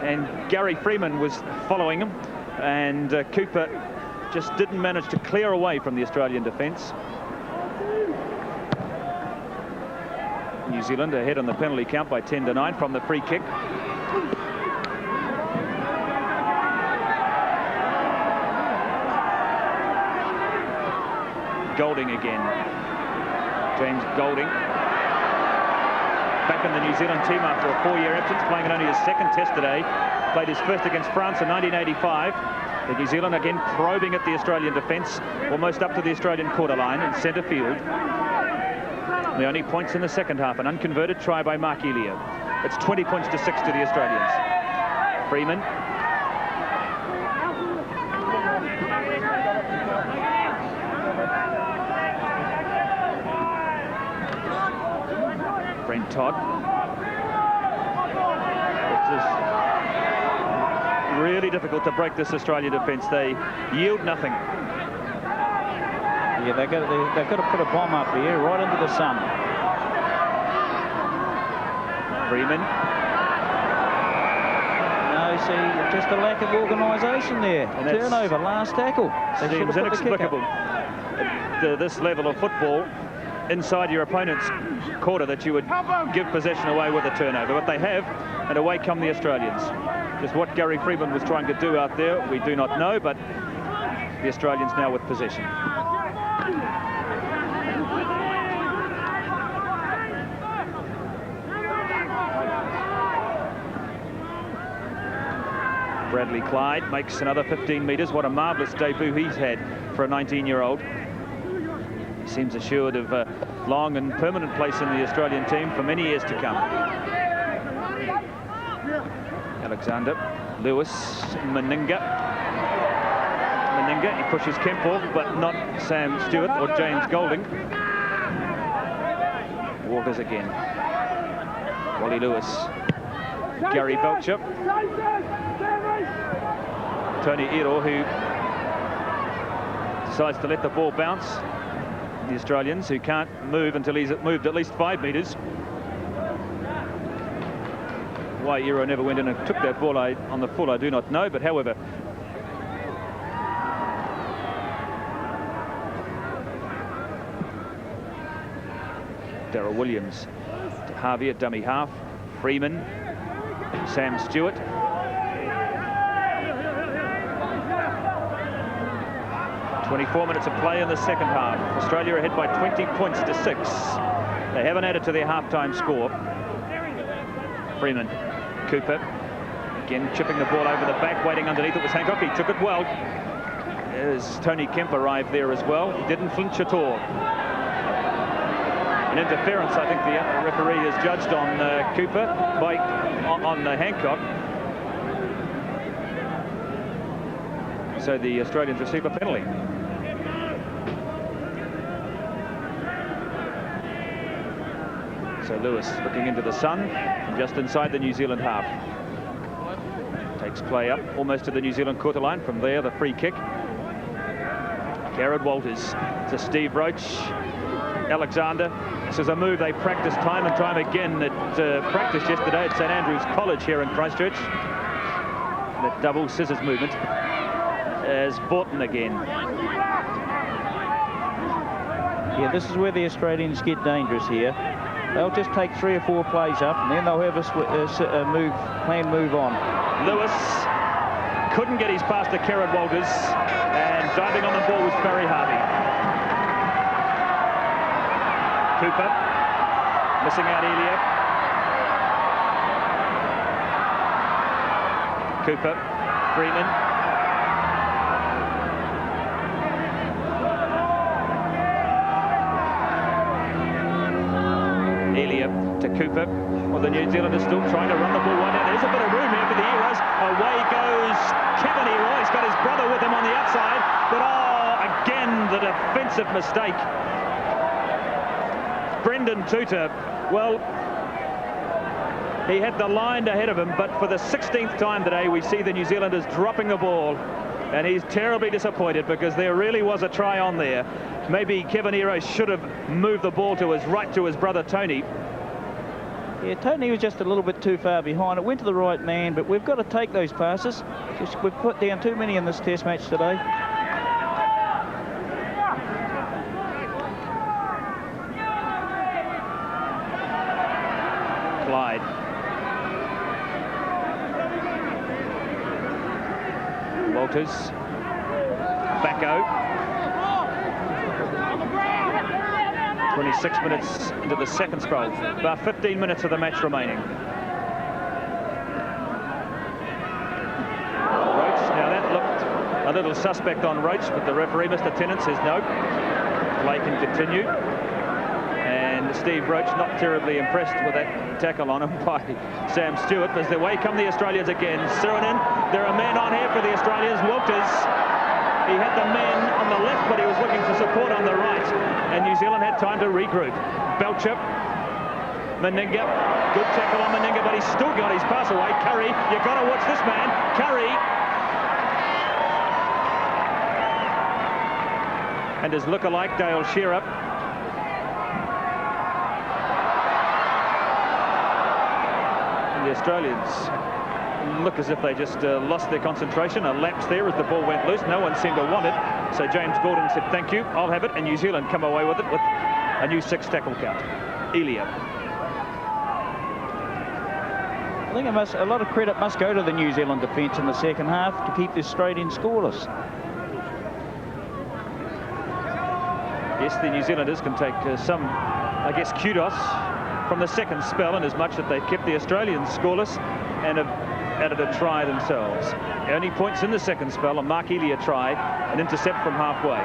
and Gary Freeman was following him, and Cooper just didn't manage to clear away from the Australian defence. New Zealand ahead on the penalty count by 10-9 from the free kick. Golding again. James Golding. Back in the New Zealand team after a 4-year absence, playing in only his second test today. Played his first against France in 1985. The New Zealand again probing at the Australian defence, almost up to the Australian quarter line in centre field. The only points in the second half, an unconverted try by Mark Elio. It's 20 points to 6 to the Australians. Freeman. Brent Todd. It's really difficult to break this Australian defence. They yield nothing. Yeah, they've got to put a bomb up here, right into the sun. Freeman. No, see, just a lack of organisation there. And turnover, last tackle. They should have seems put the kick up. inexplicable at this level of football inside your opponent's quarter that you would give possession away with a turnover, but they have, and away come the Australians. Just what Gary Freeman was trying to do out there, we do not know, but the Australians now with possession. Bradley Clyde makes another 15 metres. What a marvellous debut he's had for a 19-year-old. He seems assured of a long and permanent place in the Australian team for many years to come. Alexander, Lewis, Meninga. He pushes Kemp off, but not Sam Stewart or James Golding. Walkers again. Wally Lewis. Gary Belcher. Tony Iro, who decides to let the ball bounce. The Australians, who can't move until he's moved at least 5 metres. Why Iro never went in and took that ball on the full, I do not know, but however. Darryl Williams to Harvey at dummy half. Freeman, Sam Stewart. .24 minutes of play in the second half. Australia ahead by 20 points to 6. They haven't added to their half-time score. Freeman, Cooper, again chipping the ball over the back, waiting underneath. It was Hancock. He took it well. As Tony Kemp arrived there as well. He didn't flinch at all. An interference, I think the referee has judged on Cooper on Hancock. So the Australians receive a penalty. So Lewis looking into the sun, just inside the New Zealand half. Takes play up almost to the New Zealand quarter line. From there, the free kick. Garrett Walters to Steve Roach. Alexander. This is a move they practiced time and time again at practice yesterday at St Andrews College here in Christchurch. That double scissors movement. As Borton again. Yeah, this is where the Australians get dangerous here. They'll just take 3 or 4 plays up, and then they'll have a move on. Lewis couldn't get his pass to Kerrod Walters, and diving on the ball was Barry Harvey. Cooper missing out Elia. Cooper, Freeman. Elia to Cooper. Well, the New Zealanders still trying to run the ball one down. There's a bit of room here for the Heroes. Away goes Kevin Heroy. He's got his brother with him on the outside. But again, the defensive mistake. Brendan Tuta, well, he had the line ahead of him, but for the 16th time today, we see the New Zealanders dropping the ball. And he's terribly disappointed because there really was a try on there. Maybe Kevin Heroy should have moved the ball to his brother Tony. Yeah, Tony was just a little bit too far behind. It went to the right man, but we've got to take those passes. We've put down too many in this test match today. Clyde. Walters. Backo. 26 minutes into the second spell. About 15 minutes of the match remaining. Roach. Now that looked a little suspect on Roach, but the referee, Mr. Tennant, says no. Play can continue. And Steve Roach not terribly impressed with that tackle on him by Sam Stewart. As the way come the Australians again. Suriname, there are men on here for the Australians. Walters, he had the man on the left, but he was looking for support on the right. And New Zealand had time to regroup. Belcher, Meninga, good tackle on Meninga, but he's still got his pass away. Curry, you've got to watch this man. Curry. And his lookalike, Dale Shearer. The Australians look as if they just lost their concentration. A lapse there as the ball went loose. No one seemed to want it. So James Gordon said, thank you, I'll have it. And New Zealand come away with it with a new 6 tackle count. Elia. I think a lot of credit must go to the New Zealand defence in the second half to keep the Australians scoreless. Yes, the New Zealanders can take some, I guess, kudos from the second spell, in as much that they kept the Australians scoreless and have added a try themselves. The only points in the second spell, a Mark Elia try, an intercept from halfway.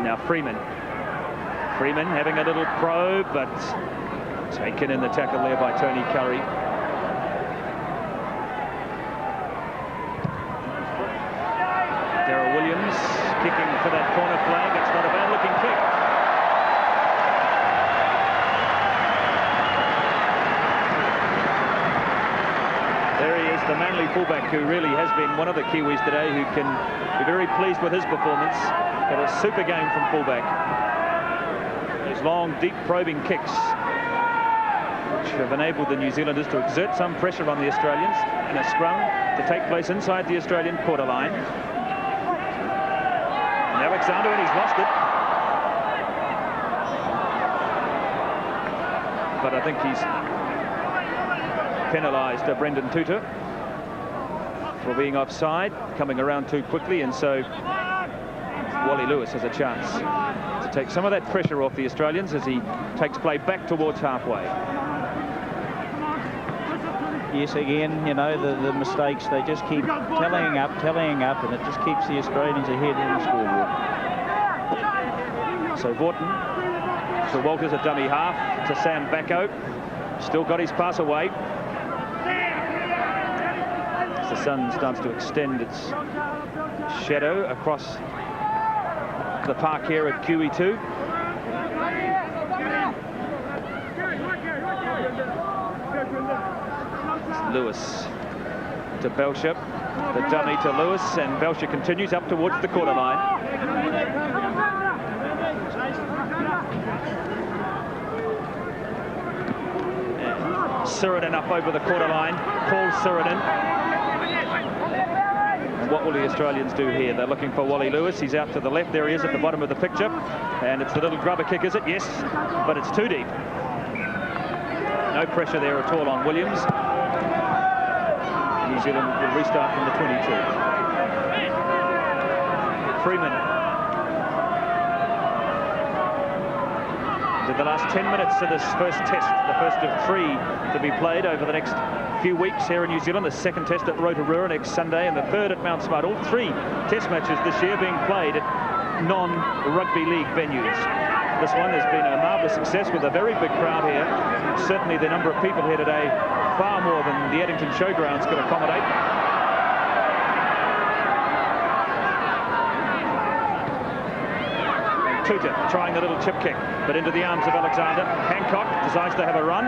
Now Freeman. Freeman having a little probe, but taken in the tackle there by Tony Curry. Darryl Williams kicking for that corner flag. It's not a bad looking kick. There he is, the Manly fullback, who really has been one of the Kiwis today, who can be very pleased with his performance. Had a super game from fullback. These long, deep probing kicks, which have enabled the New Zealanders to exert some pressure on the Australians in a scrum to take place inside the Australian quarter line. And Alexander, and he's lost it. But I think he's penalised Brendan Tuta for being offside, coming around too quickly, and so Wally Lewis has a chance to take some of that pressure off the Australians as he takes play back towards halfway. Yes, again, you know, the mistakes, they just keep tallying up, and it just keeps the Australians ahead in the scoreboard. So Vaughton to Walters, a dummy half, to Sam Backo. Still got his pass away. As the sun starts to extend its shadow across the park here at Kiwi 2. Lewis to Belcher, the dummy to Lewis, and Belcher continues up towards the quarter line. Suriname up over the quarter line. Paul Suriname. And what will the Australians do here? They're looking for Wally Lewis. He's out to the left. There he is at the bottom of the picture. And it's the little grubber kick, is it? Yes, but it's too deep. No pressure there at all on Williams. New Zealand will restart from the 22. Freeman. To the last 10 minutes of this first test, the first of 3 to be played over the next few weeks here in New Zealand. The second test at Rotorua next Sunday and the third at Mount Smart. All 3 test matches this year being played at non-rugby league venues. This one has been a marvellous success with a very big crowd here. Certainly the number of people here today, far more than the Addington Showgrounds could accommodate. Tuta trying the little chip kick, but into the arms of Alexander. Hancock decides to have a run.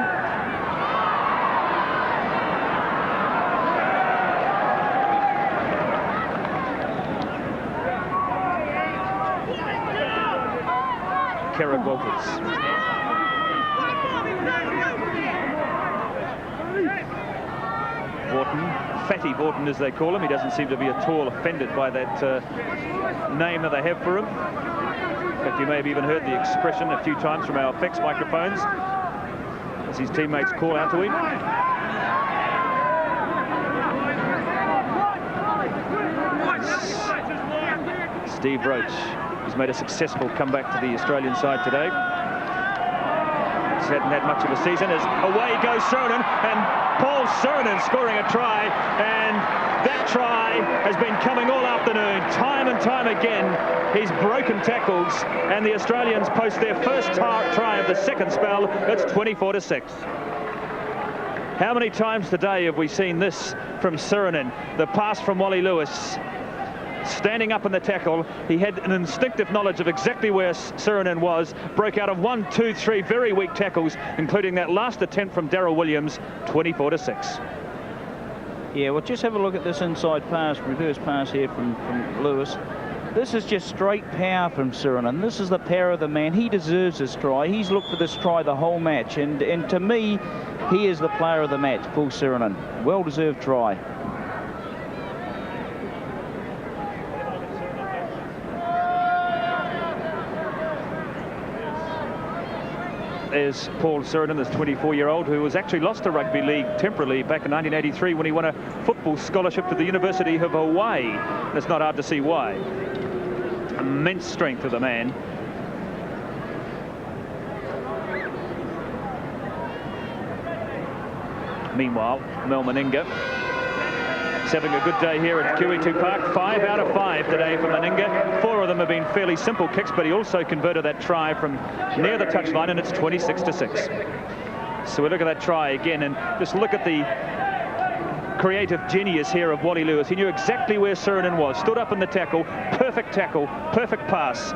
Kerrick Walters. Borton, Fatty Borton as they call him. He doesn't seem to be at all offended by that name that they have for him. In fact, you may have even heard the expression a few times from our effects microphones as his teammates call out to him. Steve Roach, who's made a successful comeback to the Australian side today. He hadn't had much of a season as away goes Suriname, and Paul Suriname scoring a try, and that try has been coming all afternoon, time and time again. He's broken tackles, and the Australians post their first try of the second spell. It's 24-6. How many times today have we seen this from Suriname? The pass from Wally Lewis. Standing up in the tackle, he had an instinctive knowledge of exactly where Suriname was, broke out of 1, 2, 3 very weak tackles, including that last attempt from Daryl Williams, 24-6. Yeah, well, just have a look at this inside pass, reverse pass here from Lewis. This is just straight power from Suriname. This is the power of the man. He deserves this try. He's looked for this try the whole match, and to me, he is the player of the match, Paul Suriname. Well-deserved try. There's Paul Suriname, this 24-year-old who was actually lost to rugby league temporarily back in 1983 when he won a football scholarship to the University of Hawaii. And it's not hard to see why. Immense strength of the man. Meanwhile, Mel Meninga is having a good day here at Kiwis Park. 5 out of 5 today for Meninga. 4 of them have been fairly simple kicks, but he also converted that try from near the touchline, and it's 26-6. So we look at that try again, and just look at the creative genius here of Wally Lewis. He knew exactly where Suriname was. Stood up in the tackle, perfect pass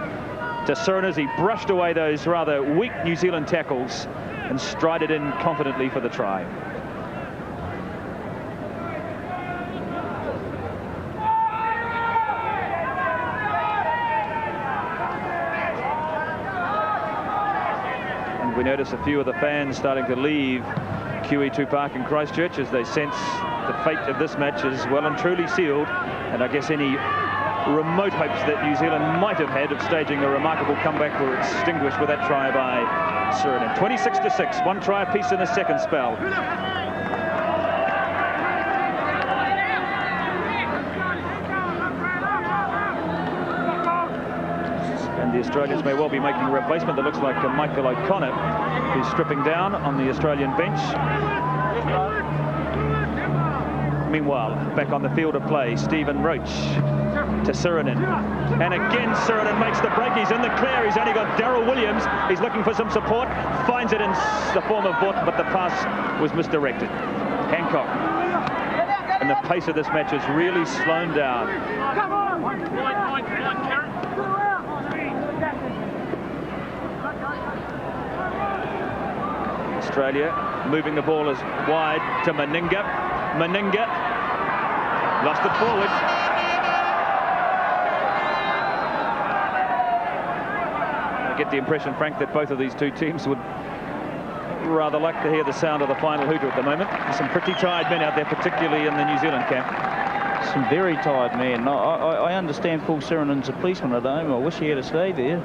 to Suriname as he brushed away those rather weak New Zealand tackles and strided in confidently for the try. We notice a few of the fans starting to leave Kiwis Park in Christchurch as they sense the fate of this match is well and truly sealed, and I guess any remote hopes that New Zealand might have had of staging a remarkable comeback were extinguished with that try by Suriname. 26-6, 1 try apiece in the second spell. The Australians may well be making a replacement that looks like Michael O'Connor, who's stripping down on the Australian bench. Meanwhile, back on the field of play, Stephen Roach to Suriname. And again, Suriname makes the break. He's in the clear. He's only got Daryl Williams. He's looking for some support. Finds it in the form of Borton, but the pass was misdirected. Hancock. And the pace of this match has really slowed down. Come on! Australia moving the ball as wide to Meninga. Meninga lost it forward. I get the impression, Frank, that both of these two teams would rather like to hear the sound of the final hooter at the moment. There's some pretty tired men out there, particularly in the New Zealand camp. Some very tired men. I understand Paul Sirenan's a policeman at home. I wish he had stayed there.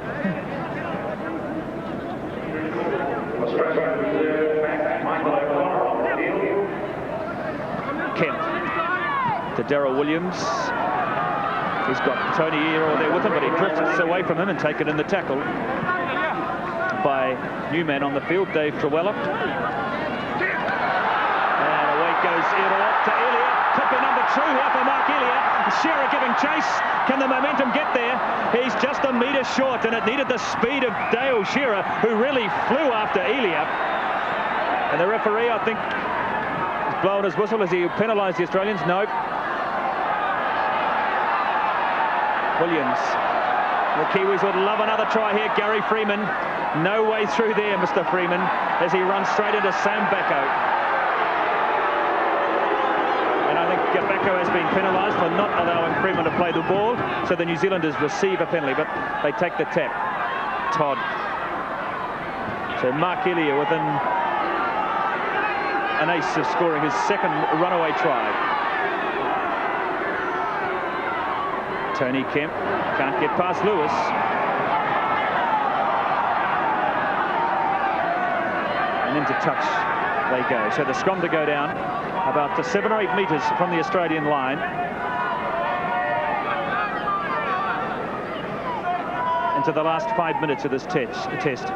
Kemp to Darryl Williams. He's got Tony Ero there with him, but he drifts away from him and taken in the tackle by new man on the field, Dave Trewella. And away goes Ero to Elliott. Could be number 2 here for Mark Elliott. Shearer giving chase. Can the momentum get there? He's just a metre short, and it needed the speed of Dale Shearer, who really flew after Elliott. And the referee, I think, has blown his whistle. Has he penalised the Australians? No. Williams. The Kiwis would love another try here. Gary Freeman. No way through there, Mr. Freeman, as he runs straight into Sam Backo. And I think Backo has been penalised for not allowing Freeman to play the ball. So the New Zealanders receive a penalty, but they take the tap. Todd. So Mark Elliott within an ace of scoring his second runaway try. Tony Kemp can't get past Lewis. And into touch they go. So the scrum to go down about 7 or 8 metres from the Australian line. Into the last 5 minutes of this test.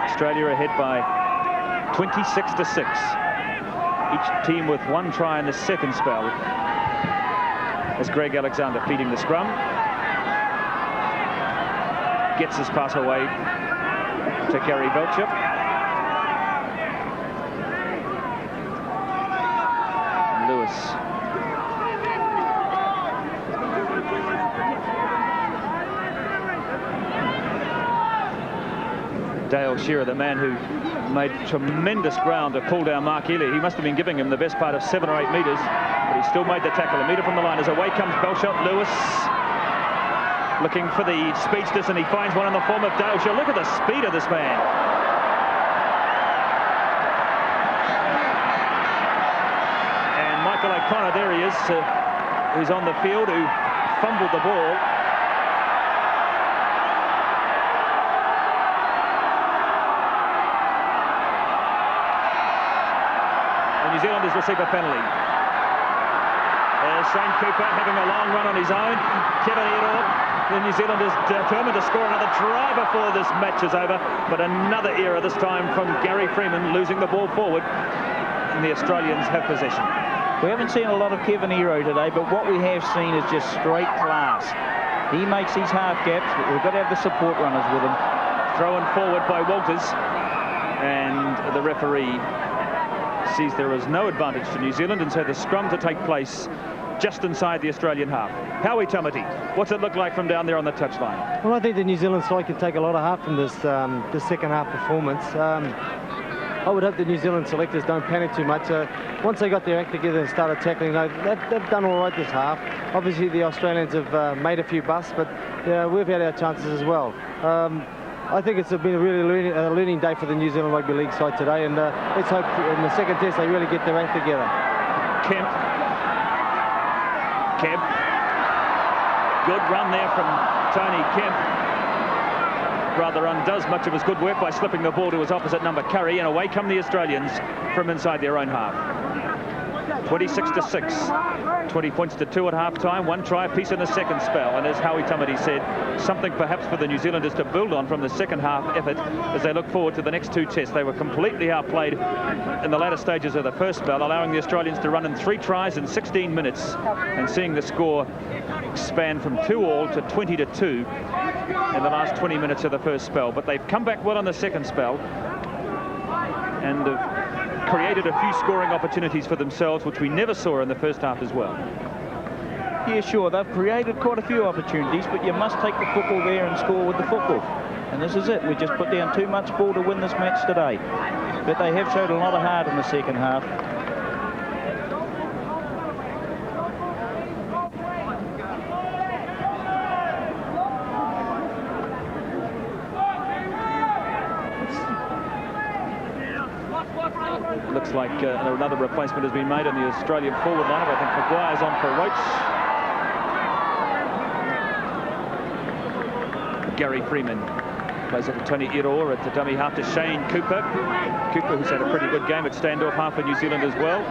Australia ahead by 26-6. Each team with 1 try in the second spell. As Greg Alexander feeding the scrum. Gets his pass away to Gary Belcher. Lewis. Dale Shearer, the man who made tremendous ground to pull down Mark Elliott. He must have been giving him the best part of 7 or 8 metres. But he still made the tackle. A metre from the line. As away comes Belcher. Lewis looking for the speedsters, and he finds one in the form of Dale Shearer. Look at the speed of this man. And Michael O'Connor, there he is, who's on the field, who fumbled the ball. The New Zealanders receive a penalty. Shane Cooper having a long run on his own. Kevin Ero, the New Zealanders determined to score another try before this match is over. But another error this time from Gary Freeman, losing the ball forward. And the Australians have possession. We haven't seen a lot of Kevin Ero today, but what we have seen is just straight class. He makes these half gaps, but we've got to have the support runners with him. Thrown forward by Walters. And the referee sees there is no advantage to New Zealand, and so the scrum to take place just inside the Australian half. Howie Tamati, what's it look like from down there on the touchline? Well, I think the New Zealand side can take a lot of heart from this second half performance. I would hope the New Zealand selectors don't panic too much. Once they got their act together and started tackling, they've done all right this half. Obviously, the Australians have made a few busts, but we've had our chances as well. I think it's been a really learning day for the New Zealand Rugby League side today, and let's hope in the second test they really get their act together. Kemp. Good run there from Tony Kemp. Rather undoes much of his good work by slipping the ball to his opposite number, Curry, and away come the Australians from inside their own half. 26-6. 20 points to 2 at half-time, 1 try apiece in the second spell. And as Howie Tamati said, something perhaps for the New Zealanders to build on from the second half effort as they look forward to the next 2 tests. They were completely outplayed in the latter stages of the first spell, allowing the Australians to run in 3 tries in 16 minutes and seeing the score expand from 2-all to 20-2 in the last 20 minutes of the first spell. But they've come back well in the second spell and have created a few scoring opportunities for themselves, which we never saw in the first half as well. Yeah, sure, they've created quite a few opportunities, but you must take the football there and score with the football. And this is it. We just put down too much ball to win this match today. But they have showed a lot of heart in the second half. looks like another replacement has been made on the Australian forward lineup. I think Maguire's on for Roach. Gary Freeman plays it to Tony Iroa at the dummy half to Shane Cooper. Cooper, who's had a pretty good game at standoff half for New Zealand as well.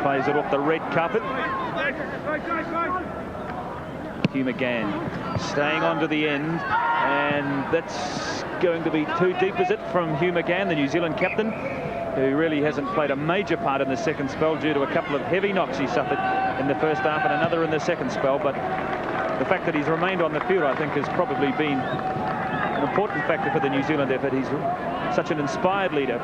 Plays it off the red carpet. Hugh McGann staying on to the end, and that's going to be too deep, is it, from Hugh McGann, the New Zealand captain, who really hasn't played a major part in the second spell due to a couple of heavy knocks he suffered in the first half and another in the second spell. But the fact that he's remained on the field, I think, has probably been an important factor for the New Zealand effort. He's such an inspired leader.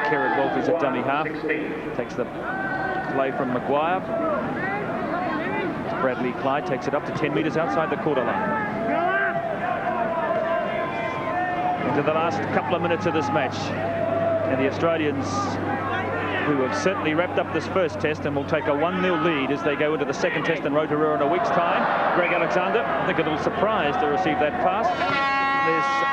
Kerrod Walters at dummy half takes the play from Maguire. Bradley Clyde takes it up to 10 metres outside the quarter line. Into the last couple of minutes of this match, and the Australians, who have certainly wrapped up this first test and will take a 1-0 lead as they go into the second test in Rotorua in a week's time. Greg Alexander, I think a little surprised to receive that pass.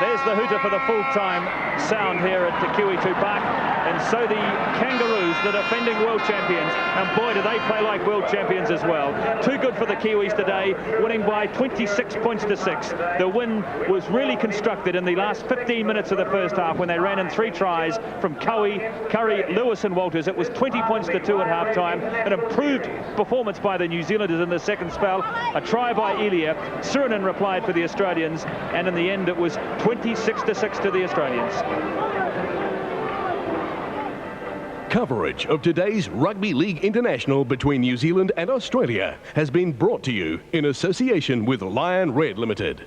There's the hooter for the full-time sound here at the Kiwi2 Park. And so the Kangaroos, the defending world champions, and boy, do they play like world champions as well. Too good for the Kiwis today, winning by 26 points to 6. The win was really constructed in the last 15 minutes of the first half when they ran in 3 tries from Curry, Lewis and Walters. It was 20 points to 2 at half-time. An improved performance by the New Zealanders in the second spell. A try by Elia. Surinen replied for the Australians, and in the end it was 26 to 6 to the Australians. Coverage of today's Rugby League International between New Zealand and Australia has been brought to you in association with Lion Red Limited.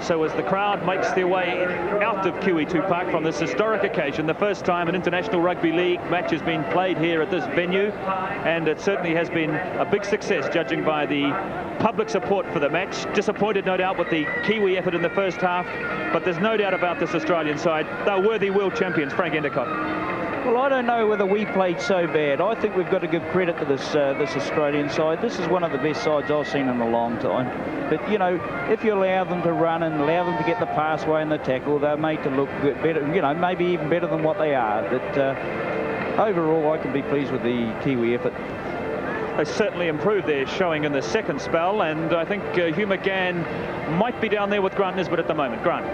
So as the crowd makes their way out of Kiwi2 Park from this historic occasion, the first time an international rugby league match has been played here at this venue, and it certainly has been a big success judging by the public support for the match. Disappointed, no doubt, with the Kiwi effort in the first half, but there's no doubt about this Australian side. They're worthy world champions. Frank Endicott. Well, I don't know whether we played so bad. I think we've got to give credit to this Australian side. This is one of the best sides I've seen in a long time. But, you know, if you allow them to run and allow them to get the passway and the tackle, they're made to look good, better, you know, maybe even better than what they are. But overall, I can be pleased with the Kiwi effort. They certainly improved their showing in the second spell, and I think Hugh McGann might be down there with Grant Nisbet at the moment. Grant.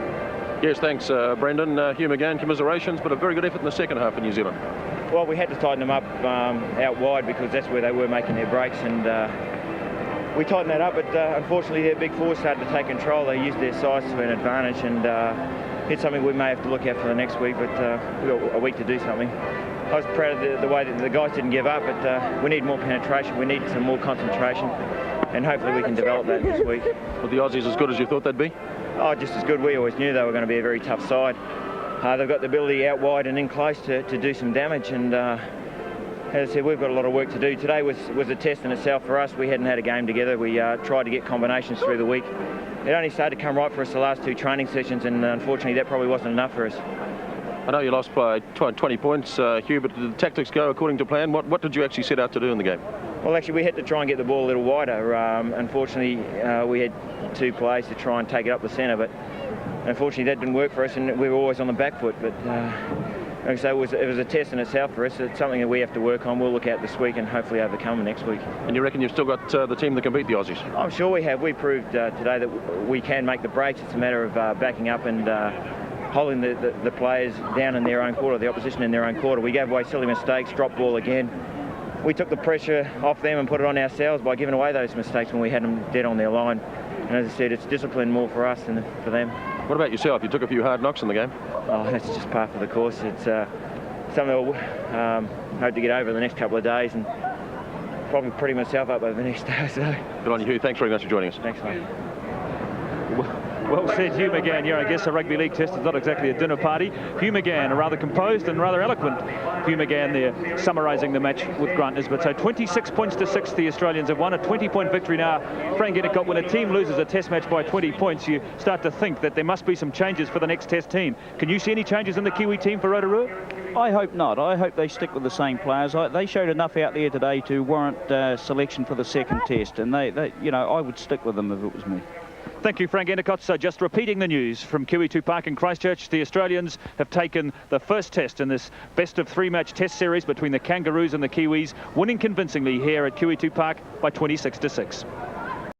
Yes, thanks, Brendan. Hugh McGann, commiserations, but a very good effort in the second half for New Zealand. Well, we had to tighten them up out wide because that's where they were making their breaks, and we tightened that up, but unfortunately their big forwards started to take control. They used their size to an advantage, and it's something we may have to look at for the next week, but we've got a week to do something. I was proud of the way that the guys didn't give up, but we need more penetration, we need some more concentration, and hopefully we can develop that this week. Were the Aussies as good as you thought they'd be? Oh, just as good. We always knew they were going to be a very tough side. They've got the ability out wide and in close to do some damage, and as I said, we've got a lot of work to do. Today was a test in itself for us. We hadn't had a game together. We tried to get combinations through the week. It only started to come right for us the last 2 training sessions, and unfortunately that probably wasn't enough for us. I know you lost by 20 points, Hugh, but did the tactics go according to plan? What did you actually set out to do in the game? Well, actually, we had to try and get the ball a little wider. Unfortunately, we had 2 plays to try and take it up the centre, but unfortunately that didn't work for us, and we were always on the back foot. But like I say, it was a test in itself for us. It's something that we have to work on. We'll look at this week and hopefully overcome next week. And you reckon you've still got the team that can beat the Aussies? I'm sure we have. We proved today that we can make the breaks. It's a matter of backing up and holding the players down in their own quarter, the opposition in their own quarter. We gave away silly mistakes, dropped ball again. We took the pressure off them and put it on ourselves by giving away those mistakes when we had them dead on their line. And as I said, it's discipline more for us than for them. What about yourself? You took a few hard knocks in the game. Oh, that's just par for the course. It's something I'll hope to get over in the next couple of days and probably pretty myself up over the next day or so. Good on you, Hugh. Thanks very much for joining us. Thanks, mate. Well said, Hugh McGann. Yeah, I guess a rugby league test is not exactly a dinner party. Hugh McGann, a rather composed and rather eloquent Hugh McGann there, summarising the match with Grant Nisbet. So 26 points to 6 the Australians have won. A 20-point victory now. Frank Endacott, when a team loses a test match by 20 points, you start to think that there must be some changes for the next test team. Can you see any changes in the Kiwi team for Rotorua? I hope not. I hope they stick with the same players. They showed enough out there today to warrant selection for the second test, and they, you know, I would stick with them if it was me. Thank you, Frank Endacott. So just repeating the news from Kiwi Park in Christchurch, the Australians have taken the first test in this best-of-3 match test series between the Kangaroos and the Kiwis, winning convincingly here at Kiwi Park by 26 to 6.